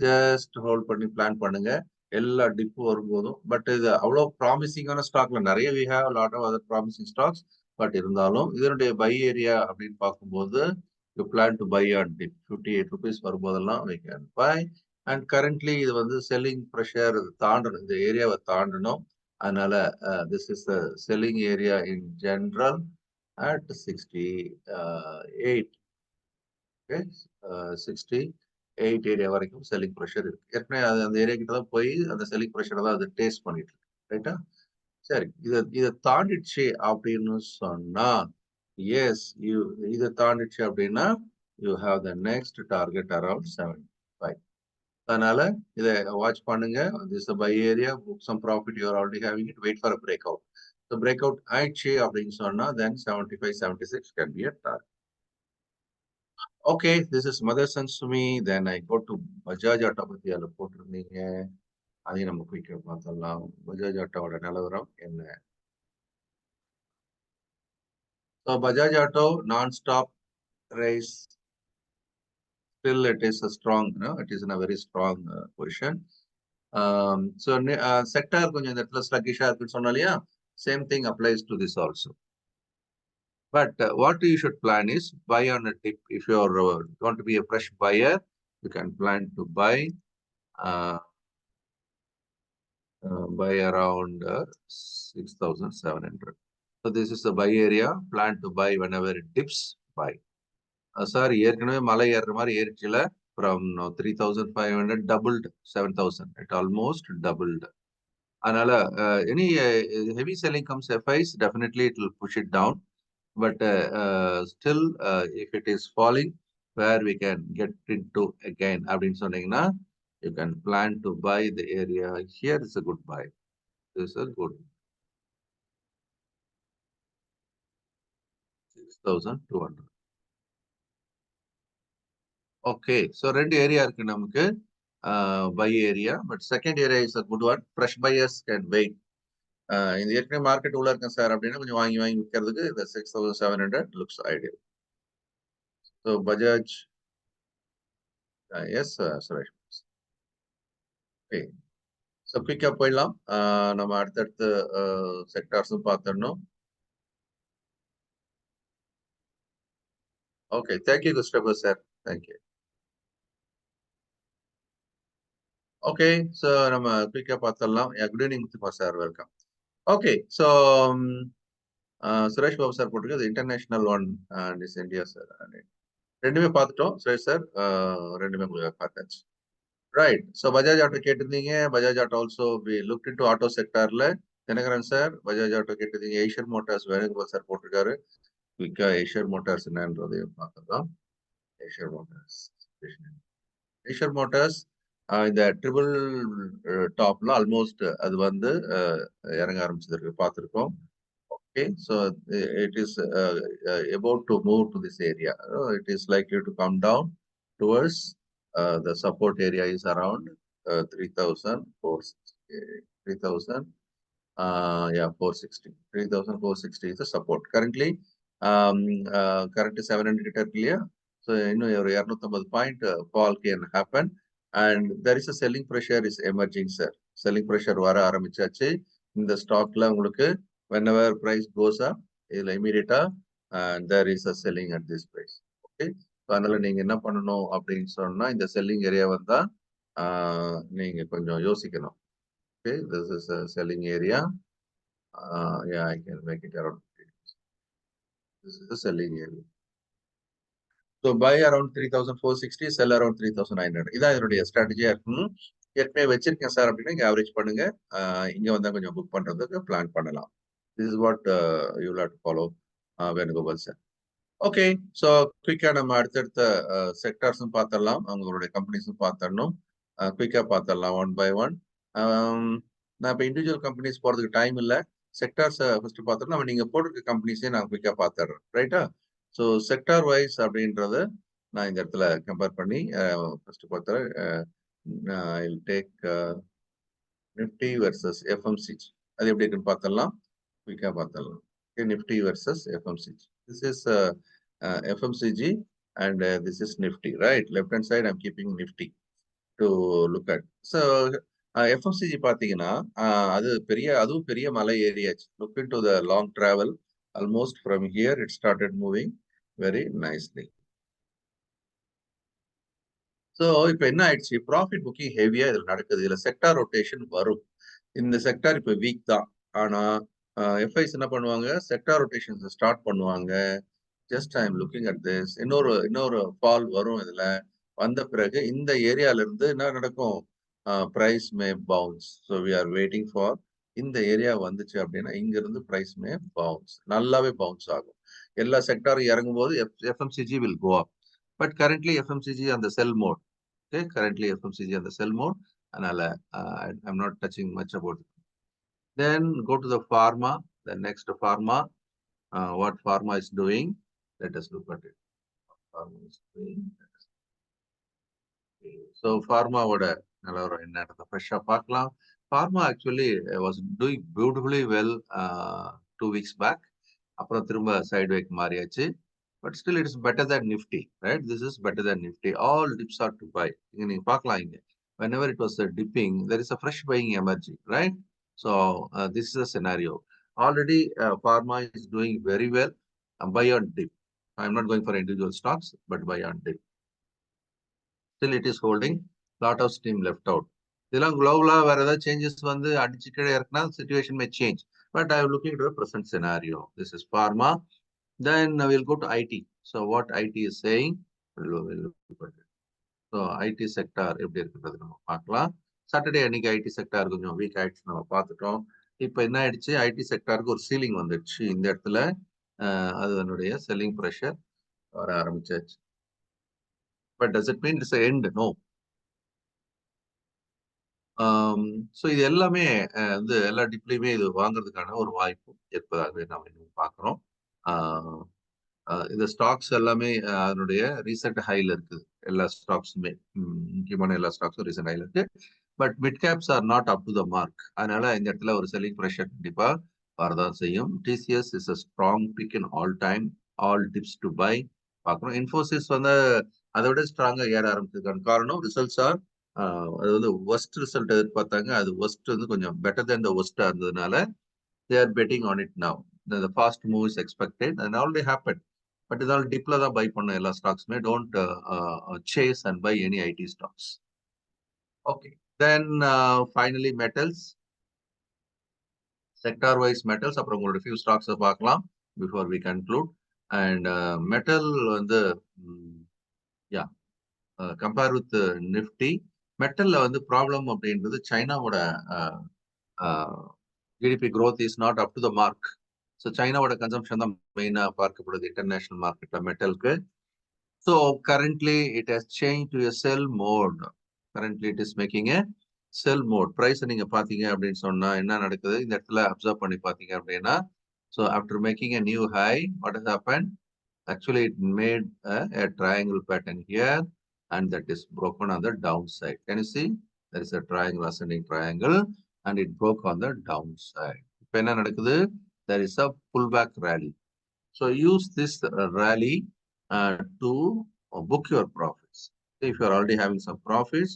just hold பண்ணி plan பண்ணுங்க. எல்லா டிப் வரும்போதும். பட் இது அவ்வளோ ப்ராமிசிங்கான ஸ்டாக்ல நிறைய we have a lot of other promising stocks. But இருந்தாலும் இதனுடைய பை ஏரியா அப்படின்னு பார்க்கும்போது you plan to buy on dip 58 rupees வரும்போதெல்லாம் we can buy. And currently இது வந்து selling pressure தாண்டணும், இந்த ஏரியாவை தாண்டணும். அதனால this is the selling area in general at 68. Okay, 68 area வரைக்கும் செல்லிங் ப்ரெஷர் இருக்கு. ஏற்கனவே அந்த ஏரியா கிட்ட தான் போய் அந்த செல்லிங் ப்ரெஷரை தான் அது டேஸ்ட் பண்ணிட்டு இருக்கு, ரைட்டா? சரி, இதை தாண்டிடுச்சு அப்படின்னு சொன்னா எஸ், இதை தாண்டிடுச்சு அப்படின்னா you have the next target around 75. அதனால இதை வாட்ச் பண்ணுங்க. This buy area, book some profit, you are already having it, wait for a break out. So break out ஆயிடுச்சு அப்படின்னு சொன்னா then 75, 76 can be a target. Okay, this is Motherson Sumi. Then I go to Bajaj Auto பத்தி அதில் போட்டிருந்தீங்க. அதையும் நம்ம குயிக்காக பார்த்தலாம். பஜாஜ் ஆட்டோவோட நிலவரம் என்ன? So Bajaj Auto non-stop race. Still it is a strong, it is in a very strong position. So sector கொஞ்சம் இந்த இடத்துல sluggish-ஆ இருக்குன்னு சொன்னோம் இல்லையா? Same thing applies to this also. But what you should plan is buy on a dip. If you are want to be a fresh buyer, you can plan to buy around 6,700. So this is the buy area. Plan to buy whenever it dips. Buy. Sorry, ஏற்கனவே மலை ஏறுற மாதிரி ஏறிச்சுல, from 3,500 doubled 7,000. It almost doubled. அதனால any heavy selling comes FIs, definitely it will push it down. But still, if it is falling, where we can get into again, அப்படின்னு சொன்னீங்கன்னா, you can plan to buy the area. Here is a good buy. This is a good 6,200. Okay, so ரெண்டு area இருக்கு நமக்கு, buy area. But second area is a good one. Fresh buyers can wait. இந்த ஏற்கனவே market உள்ள இருக்கேன் sir அப்படின்னா கொஞ்சம் வாங்கி விற்கிறதுக்கு இந்த 6,700 looks ideal. So Bajaj, yes, Suresh. Okay. So குயிக்கா போயிடலாம். நம்ம அடுத்தடுத்த செக்டார்ஸும் பார்த்துடணும். Okay, thank you Christopher sir, thank you. Okay, so நம்ம குயிக்கா பார்த்துடலாம். Good evening Muthukumar sir, welcome. Okay, so Suresh Babu sir போட்டிருக்கு international one and is India sir. ரெண்டுமே பார்த்துட்டோம் சுரேஷ் சார், ரெண்டுமே உங்களுக்கு பார்த்தாச்சு. ரைட், ஸோ பஜாஜ் ஆட்டோ கேட்டிருந்தீங்க. Bajaj auto also we look into auto செக்டார்ல. தினகரன் சார் பஜாஜ் ஆட்டோ கேட்டிருந்தீங்க. ஏஷியன் மோட்டார்ஸ் வேணுகோபால் சார் போட்டிருக்காரு. குயிக்கா ஏஷியன் மோட்டார்ஸ் என்னன்றதையும் பார்த்துக்கலாம். ஏஷியன் மோட்டார்ஸ் இந்த ட்ரிபிள் டாப்ல ஆல்மோஸ்ட் அது வந்து இறங்க ஆரம்பிச்சதுக்கு பார்த்துருக்கோம். Okay, so it is about to move to this area. It is likely to come down towards The support area is around 3,460. 460. 3,460 is the support. Currently, current 700 clear. So, your 250 point fall can happen. And there is a selling pressure is emerging, sir. Selling pressure வர ஆரம்பிச்சாச்சு. இந்த ஸ்டாக்ல உங்களுக்கு whenever price goes up, இதுல immediate there is a selling at this price. Okay. அதனால நீங்க என்ன பண்ணணும் அப்படின்னு சொன்னா இந்த செல்லிங் ஏரியா வந்தா நீங்க கொஞ்சம் யோசிக்கணும். Okay, this is a selling area. Yeah, I can make it around. This is the selling area. So buy around 3,460, sell around 3,900. இதான் இதனுடைய ஸ்ட்ராட்டஜியா இருக்கணும். ஏற்கனவே வச்சிருக்கேன் சார் அப்படின்னா இங்க ஆவரேஜ் பண்ணுங்க. இங்க வந்தா கொஞ்சம் புக் பண்றதுக்கு பிளான் பண்ணலாம். This is what you will have to follow Venugopal sir. Okay, so குயிக்கா நம்ம அடுத்தடுத்த செக்டார்ஸும் பார்த்துடலாம், அவங்களுடைய கம்பெனிஸும் பார்த்துடணும். குயிக்கா பார்த்துடலாம் ஒன் பை ஒன். நான் இப்போ இண்டிவிஜுவல் கம்பெனிஸ் போறதுக்கு டைம் இல்லை. செக்டார்ஸை ஃபர்ஸ்ட் பார்த்துட்டு நம்ம நீங்க போட்டிருக்க கம்பெனிஸே நான் குயிக்கா பார்த்துடுறேன். ரைட்டா? ஸோ செக்டார் வைஸ் அப்படின்றத நான் இந்த இடத்துல கம்பேர் பண்ணி ஃபர்ஸ்ட் பார்த்துறேன். I take Nifty versus FMCG. அது எப்படி இருக்குன்னு பார்த்துடலாம், குயிக்கா பார்த்துடலாம். Nifty versus FMCG. This is FMCG and this is Nifty, right? Left hand side I'm keeping Nifty to look at. So FMCG பாத்தீங்கன்னா அதுவும் பெரிய மலை ஏரியாச்சு. Look into the long travel. Almost from here it started moving very nicely. So இப்போ என்ன ஆயிடுச்சு, profit booking ஹெவியா இதுல நடக்குது. இதுல செக்டார் ரொட்டேஷன் வரும். இந்த செக்டார் இப்போ வீக் தான். ஆனா எஃப்ஐஸ் என்ன பண்ணுவாங்க, செக்டார் ரொட்டேஷன்ஸ் ஸ்டார்ட் பண்ணுவாங்க. Just I am looking at this. இன்னொரு ஃபால் வரும். இதுல வந்த பிறகு இந்த ஏரியால இருந்து என்ன நடக்கும், price may bounce. So we are waiting for இந்த ஏரியா வந்துச்சு அப்படின்னா இங்க இருந்து பிரைஸ் மே பவுன்ஸ், நல்லாவே பவுன்ஸ் ஆகும். எல்லா செக்டாரும் இறங்கும் போது FMCG will go up. But currently FMCG அந்த sell mode. Okay, currently FMCG அந்த செல் மோட். அதனால I am not touching much about. Then go to the pharma, the next pharma, what pharma is doing. Let us look at it. Pharma is doing. Okay. So pharma would fresh பார்க்கலாம். Pharma actually was doing beautifully well 2 weeks back. அப்புறம் திரும்ப sideways மாறியாச்சு. But still it is better than Nifty, right? This is better than Nifty. All dips are to buy. நீங்க பார்க்கலாம் இங்க. Whenever it was dipping, there is a fresh buying emerging, right? So this is a scenario. Already pharma is doing very well. Buy on dip. I'm not going for individual stocks, but buy on dip. Still it is holding. Lot of steam left out. இதெல்லாம் global வேற ஏதாவது changes வந்து அடிச்சு கீழே இறக்குனா situation may change. But I am looking at the present scenario. This is pharma. Then we'll go to IT. So what IT is saying? We'll look at it. So IT sector எப்படி இருக்குன்றது நம்ம பார்க்கலாம். Saturday அன்னைக்கு IT sector கொஞ்சம் week ஆயிடுச்சு, நம்ம பார்த்துட்டோம். இப்போ என்ன ஆயிடுச்சு, ஐடி செக்டாருக்கு ஒரு சீலிங் வந்துடுச்சு. இந்த இடத்துல அதனுடைய செல்லிங் ப்ரெஷர் வர ஆரம்பிச்சாச்சு. But does it mean it's end? No. So இது எல்லாமே வந்து எல்லா டிப்லையுமே இது வாங்குறதுக்கான ஒரு வாய்ப்பு இருப்பதாகவே நம்ம இன்னும் பார்க்குறோம். இந்த ஸ்டாக்ஸ் எல்லாமே அதனுடைய ரீசெண்ட் ஹைல இருக்குது. எல்லா ஸ்டாக்ஸுமே, முக்கியமான எல்லா ஸ்டாக்ஸும் ரீசெண்ட் ஹைல இருக்கு. But mid caps are not up to the mark. அதனால இந்த இடத்துல ஒரு செல்லிங் ப்ரெஷர் கண்டிப்பா வரதான் செய்யும். TCS is a strong pick in all time. All dips to buy பார்க்கணும். இன்ஃபோசிஸ் வந்து அதை விட ஸ்ட்ராங்கா ஏற ஆரம்பிச்சதுக்கான காரணம் ரிசல்ட்ஸ் ஆர், அது வந்து ஒஸ்ட் ரிசல்ட் எதிர்பார்த்தாங்க, அது ஒஸ்ட் வந்து கொஞ்சம் பெட்டர் தேன் த ஒஸ்டா இருந்ததுனால they are betting on it now. The fast move is expected and already happened. But இதனால டிப்ல தான் பை பண்ண எல்லா ஸ்டாக்ஸுமே. Don't chase and buy any IT stocks. Okay, then finally metals, sector wise metals. அப்புறம் உங்களோட few ஸ்டாக்ஸை பார்க்கலாம் before we conclude. And metal வந்து யா கம்பேர் வித் நிஃப்டி, மெட்டல்ல வந்து ப்ராப்ளம் அப்படின்றது சைனாவோட GDP growth is not up to the mark. ஸோ சைனாவோட கன்சம்ஷன் தான் மெயினாக பார்க்கப்படுது இன்டர்நேஷனல் மார்க்கெட்ல மெட்டலுக்கு. So currently it has change to a sell mode. Currently it is making a sell mode. Price நீங்க பாத்தீங்க அப்படின்னு சொன்னா என்ன நடக்குது, இந்த இடத்துல அப்சர்வ் பண்ணி பாத்தீங்க அப்படின்னா, so after making a new high, what has happen? Actually it made a triangle pattern here. and that is broken on the downside. Can you see? There is a triangle, ascending triangle, and it broke on the downside. There is a pullback rally. So use this rally to book your profits. If you are already having some profits,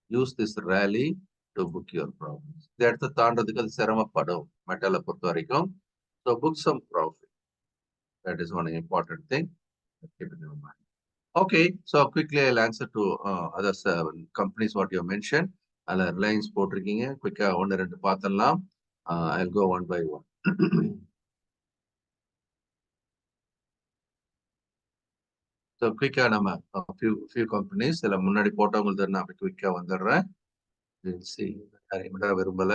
use this rally to book your profits. That's தாண்டதுக்கு அது சிரமப்படும் மெட்டலை பொறுத்த வரைக்கும். So book some profit. That is one important thing. Keep it in mind. Okay, so quickly I'll answer to other companies what you mentioned. அதில் Reliance போட்டிருக்கீங்க. குயிக்காக ஒன்று ரெண்டு பார்த்துடலாம். I'll go one by one. So quick நம்ம few companies இதுல முன்னாடி போட்டவங்களுக்கு நான் குயிக்கா வந்துடுறேன். விரும்பல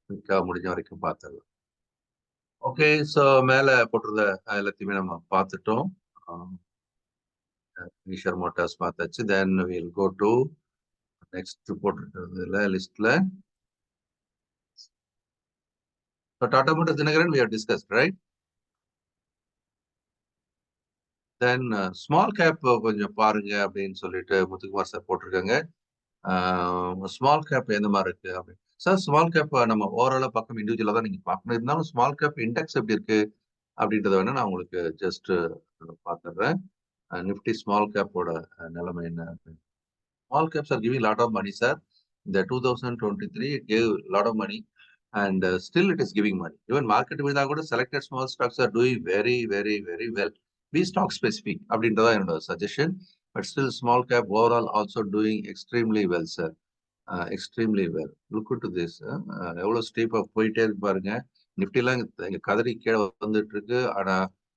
குயிக்கா முடிஞ்ச வரைக்கும் பார்த்துடலாம். ஓகே, ஸோ மேல போட்டிருந்த எல்லாத்தையுமே நம்ம பார்த்துட்டோம். ஈஷர் மோட்டார்ஸ் பார்த்தாச்சு. Then will go to next போட்டிருக்கிறதுல லிஸ்ட்ல Tata motors Dinakaran we have discussed, right? Then small cap கொஞ்சம் பாருங்க அப்படின்னு சொல்லிட்டு முத்துக்குமார் சார் போட்டிருக்காங்க. ஸ்மால் கேப் எந்த மாதிரி இருக்கு அப்படின்னு. சார் ஸ்மால் கேப் நம்ம ஓவராலா பக்கம் இண்டிவிஜுவலா தான் நீங்க பார்க்கணும். இருந்தாலும் ஸ்மால் கேப் இண்டெக்ஸ் எப்படி இருக்கு அப்படின்றத வேணா நான் உங்களுக்கு ஜஸ்ட் பார்த்துடுறேன். நிஃப்டி ஸ்மால் கேப்போட நிலைமை என்ன? Small caps are giving lot of money sir. இந்த 2023 it gave lot of money and still it is giving money. Even market விழுந்தா கூட selected small stocks are doing very well. Be stock specific அப்படின்றதா என்னோட suggestion. But still small cap overall also doing extremely well, sir. Extremely well. Look into this. எவ்வளவு ஸ்டீப்பா போயிட்டே இருக்கு பாருங்க. நிஃப்டிலாம் இங்க கதறி கீழே வந்துட்டு இருக்கு. ஆனா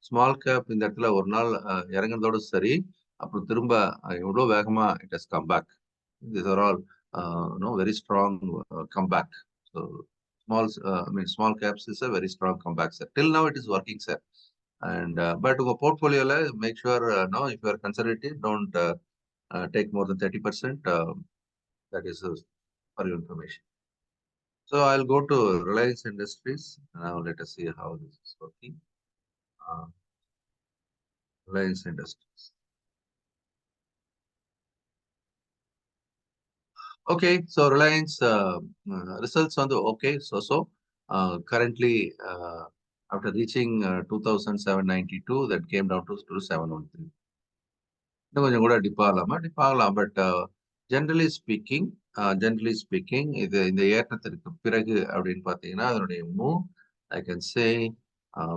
ஸ்மால் கேப் இந்த இடத்துல ஒரு நாள் இறங்குறதோட சரி, அப்புறம் திரும்ப எவ்வளவு வேகமா it has come back. These are all very strong comeback. So small caps is a very strong comeback, sir. Till now it is working, sir. And but உங்க போர்ட்போலியோல make sure if you are conservative, don't take more than 30%. That is for your information. So I'll go to Reliance Industries. Now let us see how this is working. Reliance Industries. Okay, so Reliance results on the okay, so currently after reaching 2,792, that came down to 2,713. இன்னும் கொஞ்சம் கூட tip ஆகலாம். But generally speaking இது இந்த ஏற்றத்திற்கு பிறகு அப்படின்னு பார்த்தீங்கன்னா அதனுடைய move I can say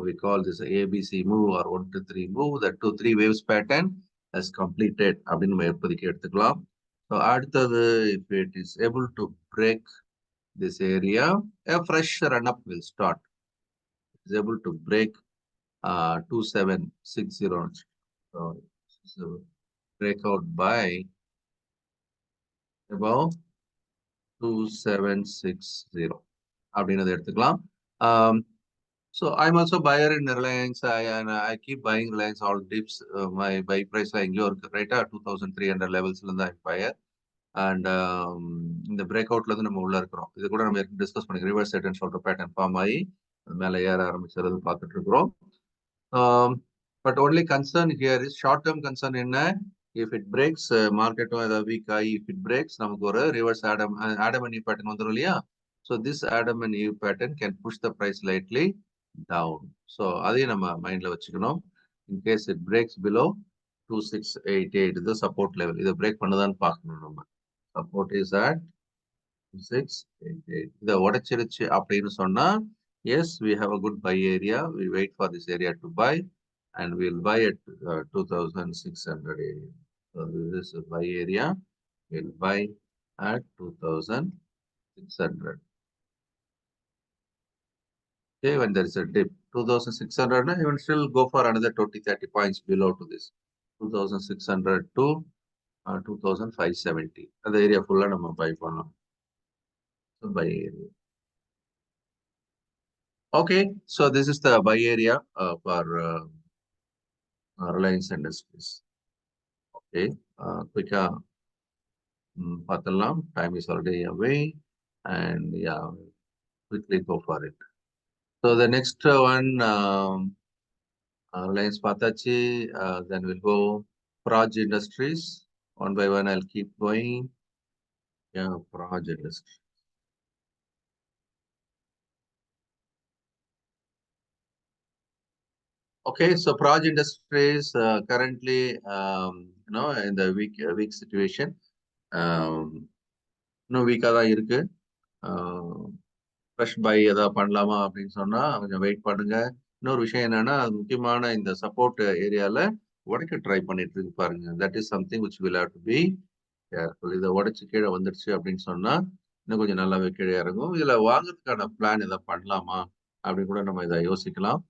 we call this ABC move or 1 to 3 move. That 2-3 waves pattern has completed அப்படின்னு நம்ம எப்போதைக்கு எடுத்துக்கலாம். So அடுத்தது if it is able to break this area, a fresh run up will start. It is able to break 2760. So breakout by above 2760 அப்படின்றத எடுத்துக்கலாம். So I'm also buyer in Reliance. I keep buying Reliance all dips. My buy price எங்கேயோ இருக்கு ரைட்டா 2300 லெவல்ஸ்ல இருந்து I'm buyer. And இந்த பிரேக் அவுட்ல இருந்து நம்ம உள்ள இருக்கிறோம். இது கூட நம்ம டிஸ்கஸ் பண்ணி reverse head and shoulder pattern form ஆகி மேலே ஏற ஆரம்பிச்சது பார்த்துட்டு இருக்கிறோம். But only concern here is short term concern என்ன? இஃப் இட் பிரேக்ஸ் மார்க்கெட்டும் ஏதாவது வீக் ஆகி இஃப் இட் பிரேக்ஸ் நமக்கு ஒரு reverse Adam and Eve pattern வந்துடும் இல்லையா? So this Adam and Eve pattern can push the price lightly down. So அதையும் நம்ம மைண்ட்ல வச்சுக்கணும். இன்கேஸ் இட் பிரேக்ஸ் பிலோ 2688 இது சப்போர்ட் லெவல். இதை பிரேக் பண்ணுதான்னு பார்க்கணும் நம்ம. Support is at 2688. இதை உடைச்சிருச்சு அப்படின்னு சொன்னா yes, we have a good buy area. We wait for this area to buy and we'll buy at 2600 area. So this is a buy area. We'll buy at 2600. Okay, when there is a dip 2600, you will still go for another 20-30 points below to this 2600 to 2570. அந்த area ஃபுல்லா நம்ம by பண்ணலாம். Buy area. Okay, so this is the buy area for Reliance Industries. Okay, quick பார்த்துடலாம். Time is already away and yeah, quickly go for it. So the next one, Reliance பார்த்தாச்சு. Then we'll go Praj Industries. One by one, I'll keep going. Yeah, project list. Okay, so Praj Industries currently, in the weak situation, இன்னும் வீக்காக தான் இருக்கு. Fresh by ஏதாவது பண்ணலாமா அப்படின்னு சொன்னா கொஞ்சம் வெயிட் பண்ணுங்க. இன்னொரு விஷயம் என்னன்னா, முக்கியமான இந்த சப்போர்ட் ஏரியால உடைக்க ட்ரை பண்ணிட்டு இருக்கு பாருங்க. That is something which will have to be careful. இதை உடைச்சு கீழே வந்துருச்சு அப்படின்னு சொன்னா இன்னும் கொஞ்சம் நல்லாவே கீழே இறங்கும். இதுல வாங்குறதுக்கான பிளான் ஏதாவது பண்ணலாமா அப்படின்னு கூட நம்ம இதை யோசிக்கலாம்.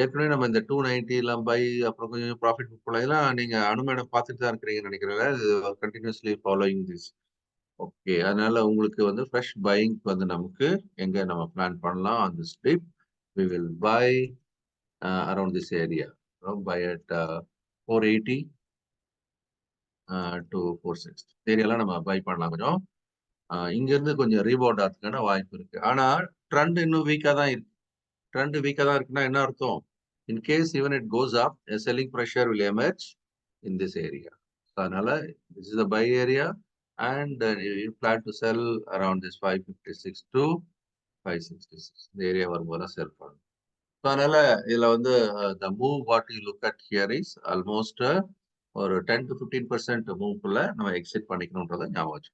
ஏற்கனவே நம்ம இந்த 290 எல்லாம் பை அப்புறம் கொஞ்சம் ப்ராஃபிட் புக் பண்ணலாம். நீங்க அனுமேடம் பார்த்துட்டு தான் இருக்கிறீங்கன்னு நினைக்கிறேன். Continuously following this. ஓகே. அதனால உங்களுக்கு வந்து ஃப்ரெஷ் பையிங் வந்து நமக்கு எங்க நம்ம பிளான் பண்ணலாம் on this dip. We will buy around this area. Buy at 480 to 460 ஏரியாலாம் நம்ம பை பண்ணலாம். கொஞ்சம் இங்க இருந்து கொஞ்சம் ரீபவுண்ட் ஆகிறதுக்கான வாய்ப்பு இருக்கு. ஆனா ட்ரெண்ட் இன்னும் வீக்கா தான் இருக்கு. ட்ரெண்ட் வீக்கா தான் இருக்குன்னா என்ன அர்த்தம்? In case even it goes up, a selling pressure will emerge in this area. So, அதனால this is the buy area and you plan to sell around this 556 to 566. இந்த ஏரியா வரும்போது செல் பண்ணணும். ஸோ அதனால இதுல வந்து the move what you look at here is almost ஒரு 10 to 15% மூவ்க்குள்ள நம்ம exit பண்ணிக்கணும்ன்றதை ஞாபகம் வச்சு.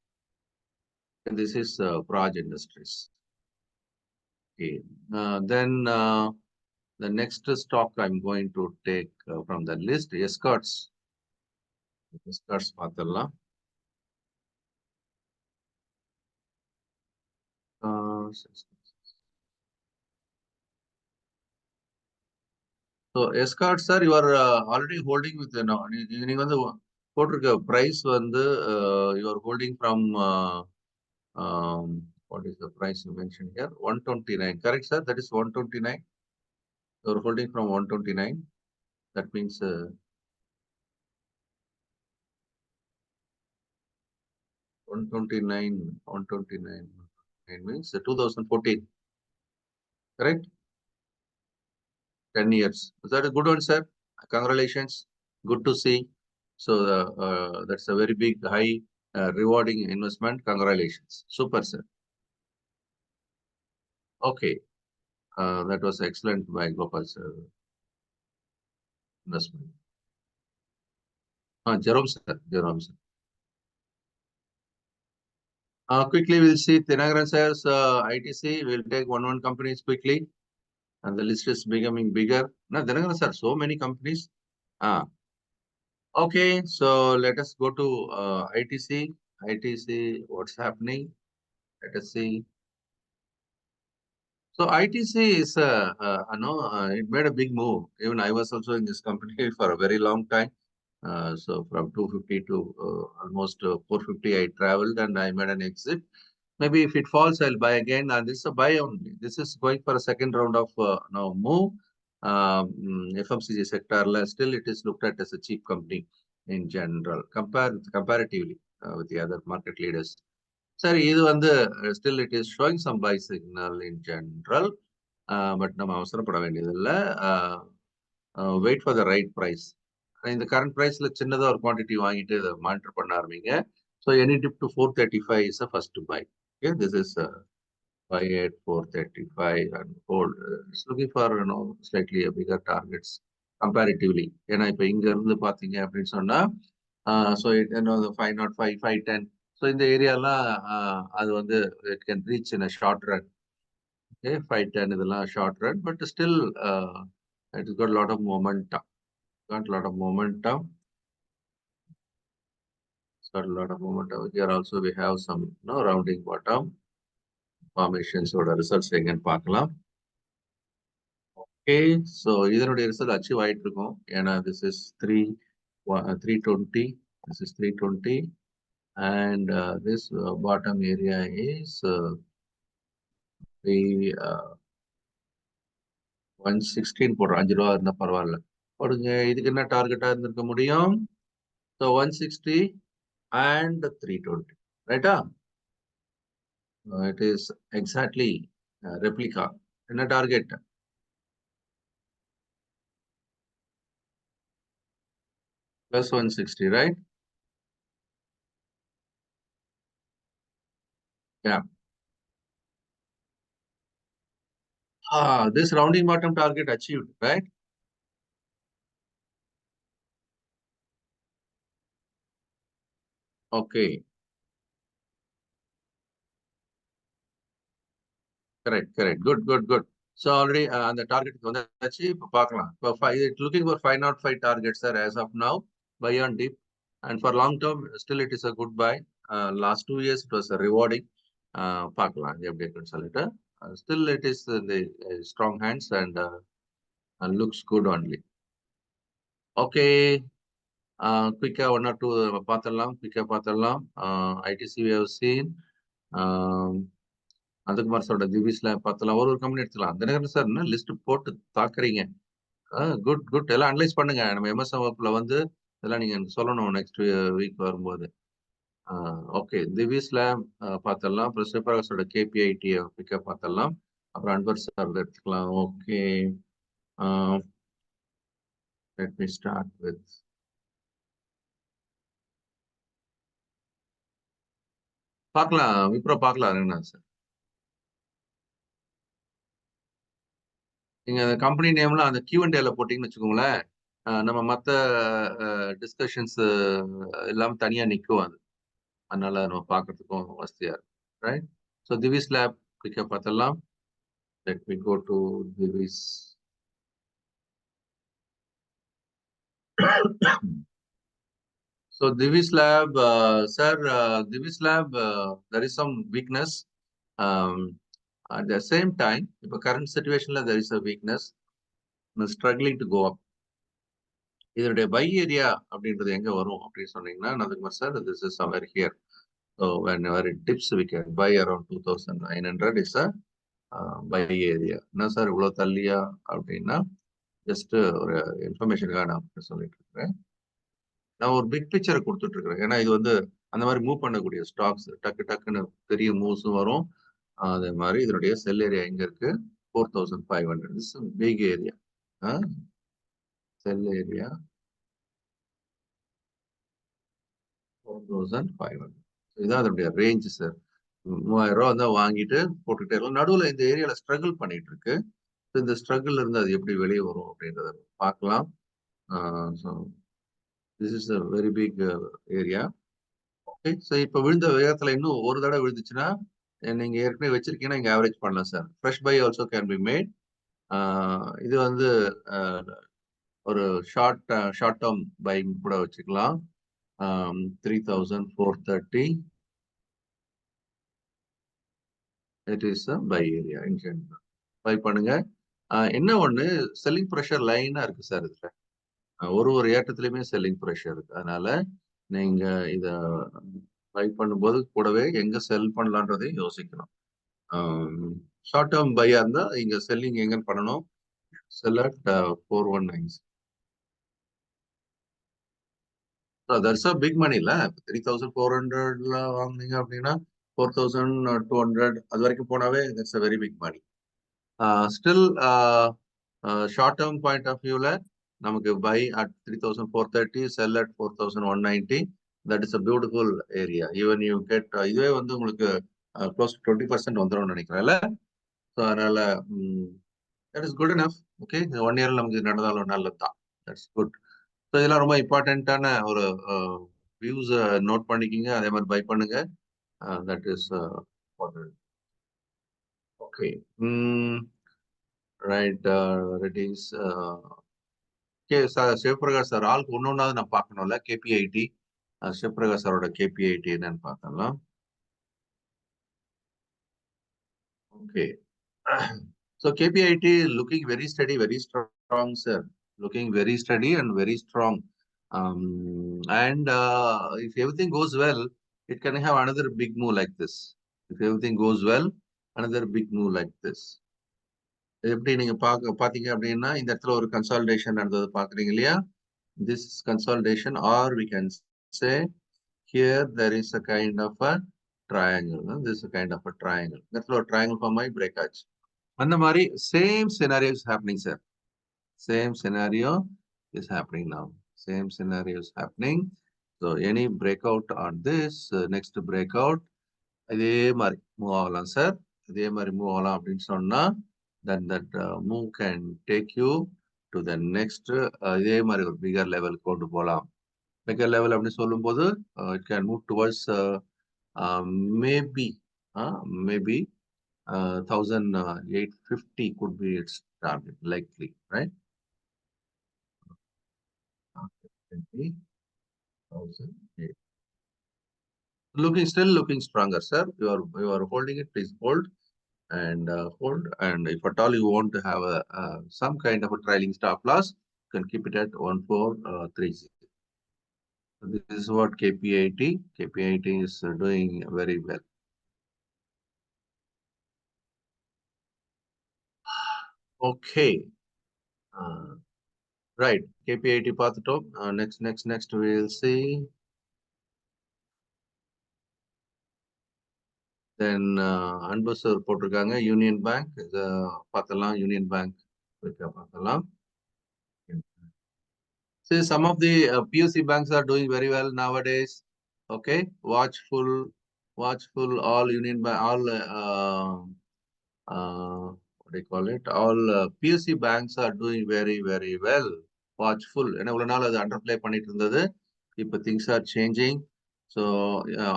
This is Praj Industries. Okay. Then the next stock I'm going to take from the list, Escorts. Escorts பார்த்தலாம். So Escorts, sir, you are already holding with நீங்க வந்து போட்டிருக்க price வந்து you are holding from what is the price you mentioned here? 129. Correct, sir? That is 129. You are holding from 129. That means 129 means 2014. Correct? 10 years. Is that a good one, sir? Congratulations. Good to see. So that's a very big, high, rewarding investment. Congratulations. Super, sir. Okay. That was excellent by Gopal's investment. Jerome, sir. Jerome, sir. Quickly, we'll see Thinagaran sir's ITC. We'll take one companies quickly. And the list is becoming bigger. No, Thinagaran sir, so many companies. Okay, so let us go to ITC. ITC, what's happening? Let us see. So ITC is, it made a big move. Even I was also in this company for a very long time. So from 250 to almost 450, I traveled and I made an exit. Maybe if it falls, I'll buy again. And this is a buy only. This is going for a second round of now move. FMCG sector, still it is looked at as a cheap company in general, comparatively with the other market leaders. Sir, இது வந்து still it is showing some buy signal in general, but நம்ம அவசரப்பட வேண்டியதில்லை. Wait for the right price. இந்த current பிரைஸ்ல சின்னதா ஒரு quantity வாங்கிட்டு இதை மானிட்டர் பண்ண ஆரம்பிங்க. So any dip to 435 is a first buy. Okay, this is buy at 435 and hold. It's looking for slightly a bigger targets comparatively. ஏன்னா இப்போ இங்க இருந்து பாத்தீங்க அப்படின்னு சொன்னா ஸோ the 505, 510. ஸோ இந்த ஏரியாலாம் அது வந்து it can reach in a short run. Okay, 510 இதெல்லாம் short run, but still it has got a lot of momentum. Got a lot of momentum. It's got a lot of momentum. Here also we have some rounding bottom formations ஓட results எங்கன்னு பார்க்கலாம். Okay, so இதனுடைய result achieve ஆயிட்டு இருக்கும். ஏன்னா this is 320, this is 320 and this bottom area is 116 போடுறோம். 5 ரூபா இருந்தா பரவாயில்ல போடுங்க. இதுக்கு என்ன டார்கெட்டா இருந்திருக்க முடியும்? ஸோ 160 and 320, ரைட்டா? It is exactly replica. என்ன target? Plus 160, right? Yeah. This rounding bottom target achieved, right? Okay. Correct. Good, good, good. So already the target is வந்தாச்சு. இப்போ பார்க்கலாம். இப்போ looking for 505 targets, sir, as of now. Buy on dip. And for long term, still it is a good buy. Last 2 years, it was a rewarding. பார்க்கலாம் எப்படி இருக்குன்னு சொல்லிட்டு. Still it is in the strong hands and looks good only. Okay. Quicker 1 or 2 பார்த்துடலாம். Quicker பார்த்துடலாம். ITC we have seen. Nandakumar சாரோட திவிஸ்ல பார்த்தலாம். ஒரு company எடுத்துக்கலாம். தினகரன் சார் என்ன லிஸ்ட் போட்டு தாக்குறீங்க. குட் குட் எல்லாம் அனலைஸ் பண்ணுங்க. நம்ம எம்எஸ்எம் வகுப்புல வந்து இதெல்லாம் நீங்க சொல்லணும் நெக்ஸ்ட் வீக் வரும்போது. ஓகே, திவிஸ்ல பார்த்தலாம். அப்புறம் சிவபிரகாஷோட கேபிஐடி பிக்கப் பார்த்தலாம். அப்புறம் அன்பர் சார் எடுத்துக்கலாம். Okay, let me start with பார்க்கலாம். விப்ரோ பார்க்கலாம் ரங்கநாத் சார். நீங்க அந்த கம்பெனி நேம்ல அந்த Q&Aல போட்டீங்கன்னு வச்சுக்கோங்களேன், நம்ம மத்த டிஸ்கஷன்ஸ் எல்லாம் தனியா நிக்கும் அது. அதனால நம்ம பார்க்கறதுக்கும் வசதியா இருக்கும். ரைட்? ஸோ திவிஸ் லேப் குயிக்கா பார்த்தலாம். Let me go to Divi's. So Divi's Lab, sir, Divi's Lab, there is some weakness. At the same time, if a current situation, there is a weakness, struggling to go up. இதனுடைய by area அப்படின்றது எங்க வரும் அப்படின்னு சொன்னீங்கன்னா, Nandakumar sir, this is somewhere here. So whenever it dips, we can buy around 2,900 is a buy area. என்ன sir இவ்வளவு தள்ளியா அப்படின்னா, just ஒரு இன்ஃபர்மேஷனுக்காக நான் சொல்லிட்டு இருக்கிறேன். நான் ஒரு பிக் பிக்சரை கொடுத்துட்டு இருக்கிறேன். ஏன்னா இது வந்து அந்த மாதிரி மூவ் பண்ணக்கூடிய ஸ்டாக்ஸ் டக்கு டக்குன்னு பெரிய மூவ்ஸும் வரும். அதே மாதிரி இதனுடைய செல் ஏரியா எங்க இருக்கு? 4,500. Big area. Sell area 4,500. இதுதான் அதனுடைய ரேஞ்ச் சார். 3,000 ரூபா வந்து வாங்கிட்டு போட்டுக்கிட்டே இருக்கலாம். நடுவில் இந்த ஏரியால ஸ்ட்ரகிள் பண்ணிட்டு இருக்கு. இந்த ஸ்ட்ரகிள் இருந்து அது எப்படி வெளியே வரும் அப்படின்றத பார்க்கலாம். This is a very big area. Okay, so இப்போ விழுந்த வேகத்துல இன்னும் ஒரு தடவை விழுந்துச்சுன்னா நீங்க ஏற்கனவே வச்சிருக்கீங்கன்னா இங்க ஆவரேஜ் பண்ணலாம் sir. Fresh buy also can be made. இது வந்து ஒரு ஷார்ட் டேர்ம் பை கூட வச்சுக்கலாம். 3,430. It is buy area in buy பண்ணுங்க. என்ன ஒண்ணு, செல்லிங் ப்ரெஷர் லைனா இருக்கு சார். இதுல ஒரு ஏற்றத்திலயுமே செல்லிங் ப்ரெஷர் இருக்கு. அதனால நீங்க இத பை பண்ணும்போது கூடவே எங்க செல் பண்ணலான்றதையும் யோசிக்கணும். ஷார்ட் டேர்ம் பையா இருந்தா இங்க செல்லிங் எங்க பண்ணணும்? Sell at 419. That's a big money இல்ல. 3,400ல வாங்குனீங்க அப்படின்னா 4,200 அது வரைக்கும் போனாவே that's a very big money. Still short term point of வியூல நமக்கு buy at 3,430, sell at 4,190. That is a beautiful area. Even you get இதுவே வந்து உங்களுக்கு க்ளோஸ் டு 20% வந்துடும் நினைக்கிறேன்ல. ஸோ அதனால that is good enough. Okay, 1 இயர்ல நமக்கு நடந்தாலும் நல்லது தான். That's good. ஸோ இதெல்லாம் ரொம்ப இம்பார்ட்டன்டான ஒரு வியூஸ் நோட் பண்ணிக்கிங்க. அதே மாதிரி பை பண்ணுங்க. That is okay. ரைட், ரெடிஸ். சிவபிரகாஷ் சார் ஆளுக்கு ஒன்னொன்னாவது நான் பார்க்கணும்ல. கேபிஐடி சிவபிரகாஷ் சாரோட கேபிஐடி என்னன்னு பார்த்தலாம். Okay, so KPIT looking very steady, very strong, sir. Looking very steady and very strong. And if everything goes well, it can have another big move like this. If everything goes well, another big move like this. எப்படி நீங்க பாத்தீங்க அப்படின்னா இந்த இடத்துல ஒரு consolidation நடந்தது பாக்குறீங்க இல்லையா? This consolidation, or we can say here there is a kind of a triangle. This is a kind of a triangle. இந்த இடத்துல ஒரு triangle form ஆகி break ஆச்சு. அந்த மாதிரி same scenario is happening sir. Same scenario is happening now. Same scenario is happening. So any breakout on this, next breakout, இதே மாதிரி move ஆகலாம் சார். இதே மாதிரி மூவ் ஆகலாம் அப்படின்னு சொன்னா then that move can take you to the next இதே மாதிரி ஒரு bigger level கொண்டு போகலாம். bigger level அப்படின்னு சொல்லும்போது it can move towards maybe maybe 1850 could be its target likely, right? 20,008. Still looking stronger, sir. You are holding it. Please hold and hold. And if at all you want to have some kind of a trailing stop loss, you can keep it at 1430. This is what KPIT. KPIT is doing very well. Okay. Right. KPIT பார்த்துட்டோம். Next we'll see. Then அன்பு sir போட்டிருக்காங்க union bank இதை பார்த்தலாம். Union bank பார்த்தலாம். See, some of the PSU banks are doing very well nowadays. Okay, watchful, all union bank, all what do you call it? All PSU banks are doing very, very well. Watchful. ஏன்னா இவ்வளவு நாள் அது underplay பண்ணிட்டு இருந்தது. இப்போ things are changing. So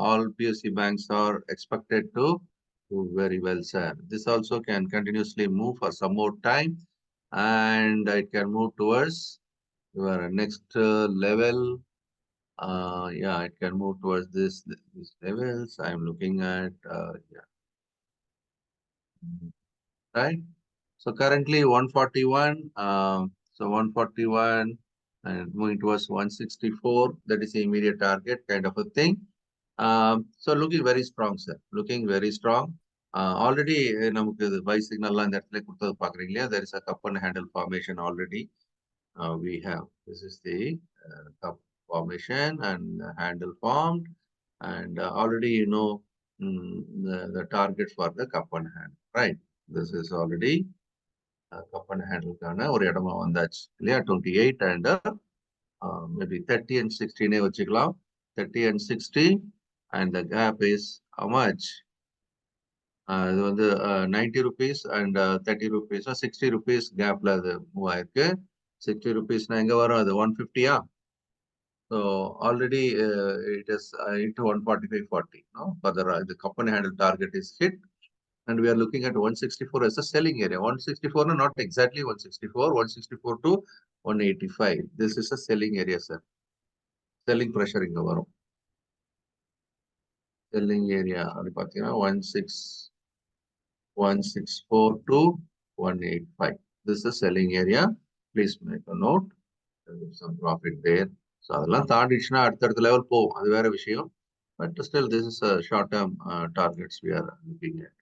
all PSU banks are expected to do very well, sir. This also can continuously move for some more time, and it can move towards your next level. Yeah, it can move towards these levels. I'm looking at yeah, right. So currently 141. So 141 and moving towards 164. That is the immediate target kind of a thing. So looking very strong, sir. Looking very strong. Already நமக்கு buy signal இந்த இடத்துல கொடுத்தது பாக்குறீங்க இல்லையா? There is a cup and handle formation already. We have this is the cup formation and handle formed, and already you know the target for the cup and handle, right? This is already cup and handle கான ஒரு இடமா வந்தாச்சு இல்லையா? 28 and maybe 30 and 16 வச்சுக்கலாம். 30 and 60 and the gap is how much? இது வந்து 90 rupees and 30 rupees 60 rupees கேப்ல அது மூவ் ஆயிருக்கு. 60 rupees எங்க வரும்? அது 150. So already it is into 145.40. No, further the cup and handle target is hit, and we are looking at 164 as a selling area. 164 no, not exactly 164. 164 to 185. This is a selling area, sir. Selling pressure இங்க வரும். Selling area அது பார்த்தீங்கன்னா 164 to 185. This is a selling area. Please make a note. There is some profit there. So அதெல்லாம் தாண்டிச்சுன்னா அடுத்தடுத்த level போகும். அது வேற விஷயம். But still, this is a short-term targets we are looking at.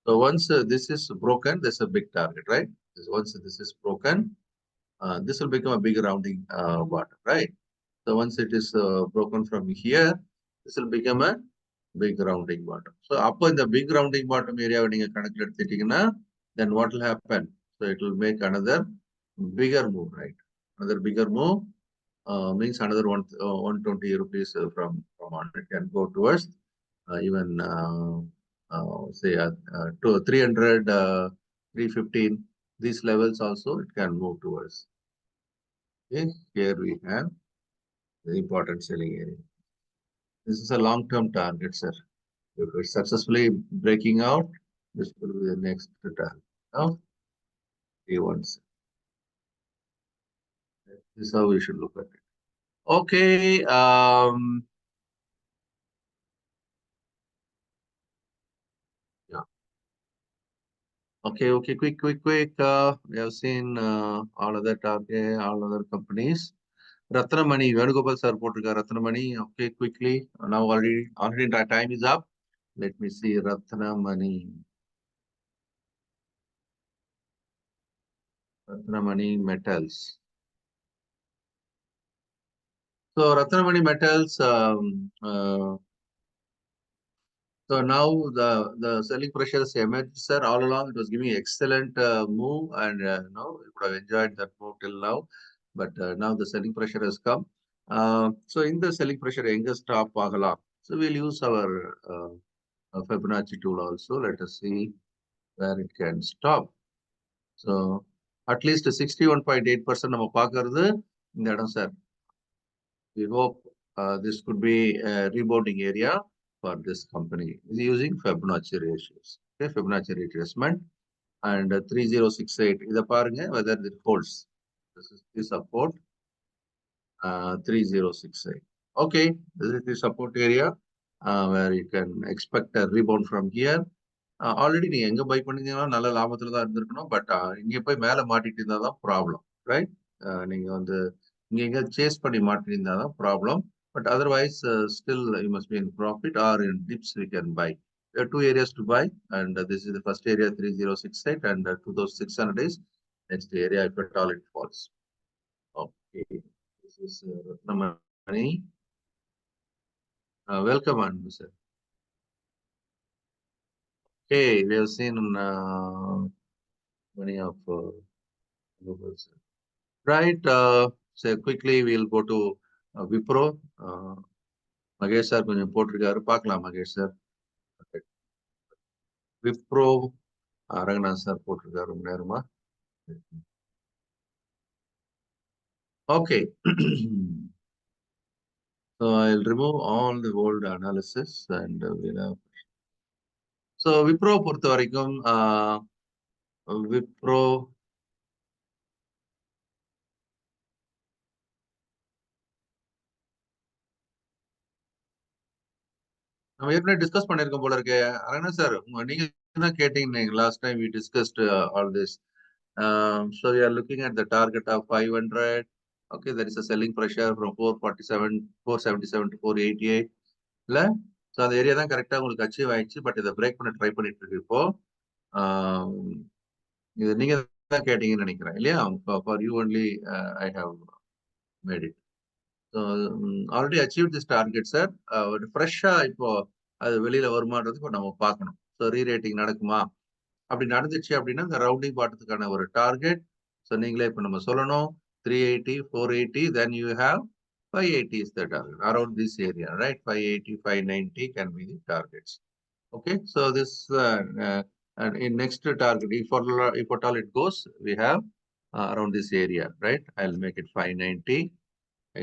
So once this is broken, there's a big target, right? Once this is broken, this will become a big rounding bottom, right? So once it is broken from here, this will become a big rounding bottom. So up in the big rounding bottom area, when you connect then what will happen? So it will make another bigger move, right? Another bigger move means another 120 rupees from on. It can go towards even say to 300, 315. These levels also it can move towards. Okay, here we have the important selling area. This is a long-term target, sir. If it's successfully breaking out, this will be the next target. Now, T1. This is how we should look at it. Okay. Yeah. Okay. Quick. We have seen all other target, all other companies. Ratnamani, Venugopal sir போட்டிருக்கார் Ratnamani. Okay, quickly. Now already time is up. Let me see Ratnamani. Ratnamani Metals. So Ratnamani Metals, So now the selling pressure has emerged, sir. All along it was giving excellent move, and you could have enjoyed that move till now. But now the selling pressure has come. So in the selling pressure, எங்க stop ஆகலாம்? So we'll use our Fibonacci tool also. Let us see where it can stop. So at least 61.8% நம்ம பார்க்கறது இந்த இடம் sir. We hope this could be a rebounding area for this company using Fibonacci ratios. Okay, Fibonacci retracement and 3068. இதை பாருங்க whether it holds. This is the support 3068. Okay, this is the support area where you can expect a rebound from here. Already நீங்க எங்க by பண்ணீங்கன்னா நல்ல லாபத்துல தான் இருந்திருக்கணும். But இங்க போய் மேல மாட்டிட்டு இருந்தா தான் ப்ராப்ளம், ரைட்? நீங்க வந்து இங்க எங்க சேஸ் பண்ணி மாட்டிருந்தா தான் problem. But otherwise, still you must be in profit or in dips we can buy. There are two areas to buy, and this is the first area 3068, and 2600 is next area if at all it falls. Okay, this is Ratnamani. Welcome on, sir. Okay, we have seen many of globals. Right. So quickly we'll go to Wipro. Magesh sir கொஞ்சம் போட்டிருக்காரு, பார்க்கலாம் Mahesh sir. Wipro Ranganath sir போட்டிருக்காரு ரொம்ப நேரமா. Okay. So I'll remove all the old analysis and we'll have. So Wipro பொறுத்த வரைக்கும் Wipro நம்ம ஏற்கனவே டிஸ்கஸ் பண்ணிருக்கோம் போல இருக்கு. ரங்கநாத் சார் நீங்க தான் கேட்டீங்க last time we discussed all this. So we are looking at the target of 500. Okay, there is a selling pressure from 477 to 488. இல்ல? So அந்த ஏரியா தான் கரெக்டா உங்களுக்கு அச்சீவ் ஆயிடுச்சு. பட் இதை பிரேக் பண்ண ட்ரை பண்ணிட்டு இருக்கு இப்போ. இது நீங்க தான் கேட்டீங்கன்னு நினைக்கிறேன் இல்லையா? For you only I have made it. So already achieved this target, sir. ஃப்ரெஷ்ஷா இப்போ அது வெளியில வருமானது இப்போ நம்ம பார்க்கணும். ஸோ ரீரேட்டிங் நடக்குமா? அப்படி நடந்துச்சு அப்படின்னா இந்த ரவுண்டிங் பாட்டத்துக்கான ஒரு டார்கெட். ஸோ நீங்களே இப்போ நம்ம சொல்லணும் 380, 480, then you have 580 is the target around this area, right? 580, 590 can be the targets. Okay, so this and in next target, if at all it goes, we have around this area, right? I'll make it 590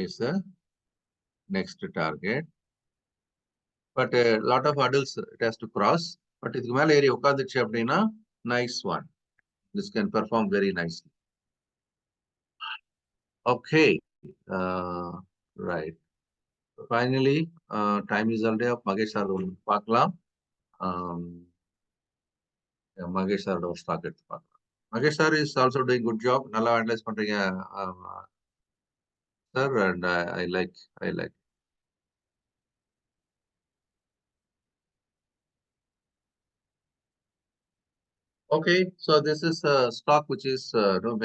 is the next target. But a lot of hurdles it has to cross. But இதுக்கு மேல ஏறி உட்காந்துச்சு அப்படின்னா nice one. This can perform very nicely. Okay, right. Finally, time is already up. Magesh sir பார்க்கலாம். Magesh sir ஒரு stock எடுத்து பார்க்கலாம். Magesh sir is also doing good job. நல்லா analyse பண்றீங்க sir, and I like. Okay, so this is a stock which is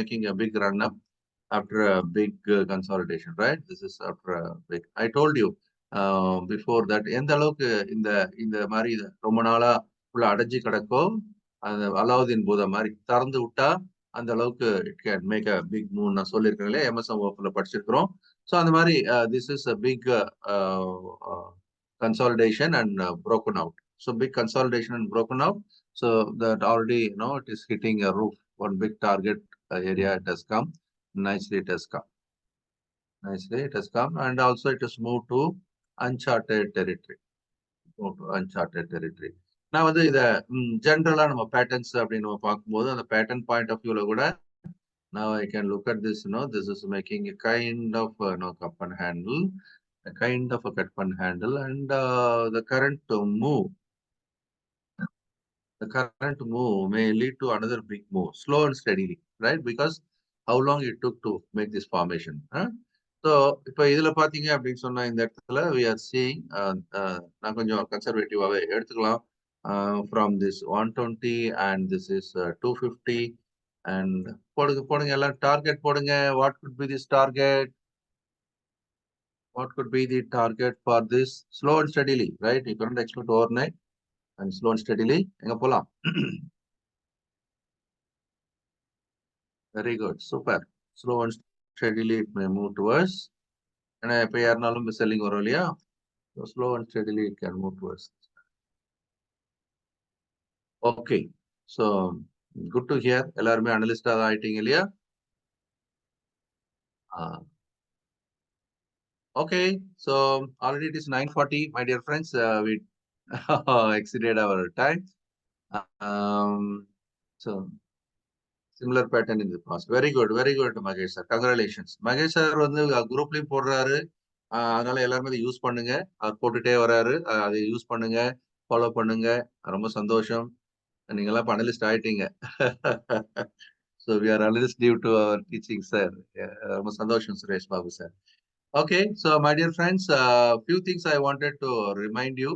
making a big run up after a big consolidation, right? This is after a big. I told you before that எந்த அளவுக்கு இந்த மாதிரி ரொம்ப நாளா உள்ள அடைஞ்சு கிடக்கோ அந்த அலாவுதீன் பூதா மாதிரி திறந்து விட்டா அந்த அளவுக்கு it can make a big move நான் சொல்லியிருக்கேன் இல்லையா? எம்எஸ்எம் ஓஃப்ல படிச்சிருக்கிறோம். ஸோ அந்த மாதிரி this is a big consolidation and broken out. So big consolidation and broken out. So that already, it is hitting a roof. One big target area it has come. Nicely it has come. Nicely it has come. And also it has moved to uncharted territory. Moved to uncharted territory. நான் வந்து இதை ஜென்ரலா நம்ம patterns அப்படின்னு நம்ம பார்க்கும்போது அந்த pattern point of வியூல கூட now I can look at this, this is making a kind of cup and handle, a kind of a cup and handle, and the current move may lead to another big move, slow and steadily, right? Because how long it took to make this formation. So இப்போ இதுல பாத்தீங்க அப்படின்னு சொன்னா இந்த இடத்துல we are seeing நான் கொஞ்சம் கன்சர்வேட்டிவாவே எடுத்துக்கலாம் from this 120 and this is 250 and போடுங்க எல்லாம் டார்கெட் போடுங்க. what could be this target? What could be the target for this? Slow and steadily, right? You cannot expect overnight. and slow and steadily எங்க போலாம்? Very good, super. Slow and steadily it may move towards. ஏன்னா இப்ப யாருனாலும் selling வரும் இல்லையா? So slow and steadily it can move towards. Okay, so good to hear. எல்லாருமே அனலிஸ்டா தான் ஆயிட்டீங்க இல்லையா? Okay, so already it is 9:40, my dear friends. We exceeded our time. So similar pattern in the past. Very good, Magesh sir. Congratulations. Magesh sir வந்து குரூப்லயும் போடுறாரு. அதனால எல்லாருமே அதை use பண்ணுங்க. அவர் போட்டுட்டே வராரு. அதை யூஸ் பண்ணுங்க, ஃபாலோ பண்ணுங்க. ரொம்ப சந்தோஷம். நீங்க எல்லாம் அனலிஸ்ட் ஆயிட்டீங்க. So we are analyst due to our teaching, sir. ரொம்ப சந்தோஷம் Suresh Babu sir. Okay, so my dear friends, few things I wanted to remind you.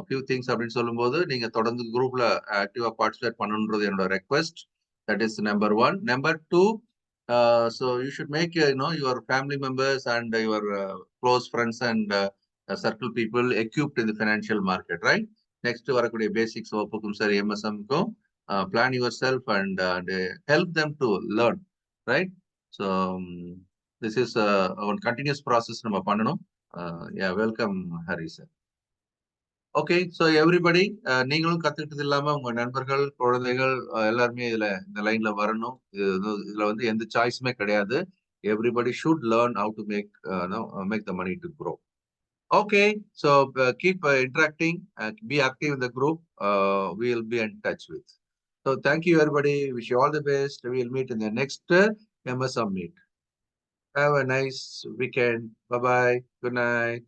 Few things அப்படின்னு சொல்லும்போது நீங்க தொடர்ந்து குரூப்ல ஆக்டிவா பார்ட்டிசிபேட் பண்ணணுன்றது என்னோட request. That is number one. Number two, so you should make your family members and your close friends and circle people equipped in the financial market, right? Next வரக்கூடிய basics வகுப்புக்கும் சரி எம்எஸ்எம்க்கும் plan yourself and help them to learn, right? So this is a continuous process நம்ம பண்ணணும். Yeah, welcome Hari sir. Okay, so everybody நீங்களும் கத்துக்கிட்டது இல்லாம உங்க நண்பர்கள், குழந்தைகள் எல்லாருமே இந்த லைன்ல வரணும். இதுல வந்து எந்த சாய்ஸுமே கிடையாது. Everybody should learn how to make the money to grow. Okay, so keep interacting, be active in the group. We will be in touch with. So thank you everybody. Wish you all the best. We will meet in the next MSM meet. Have a nice weekend. Bye bye. Good night.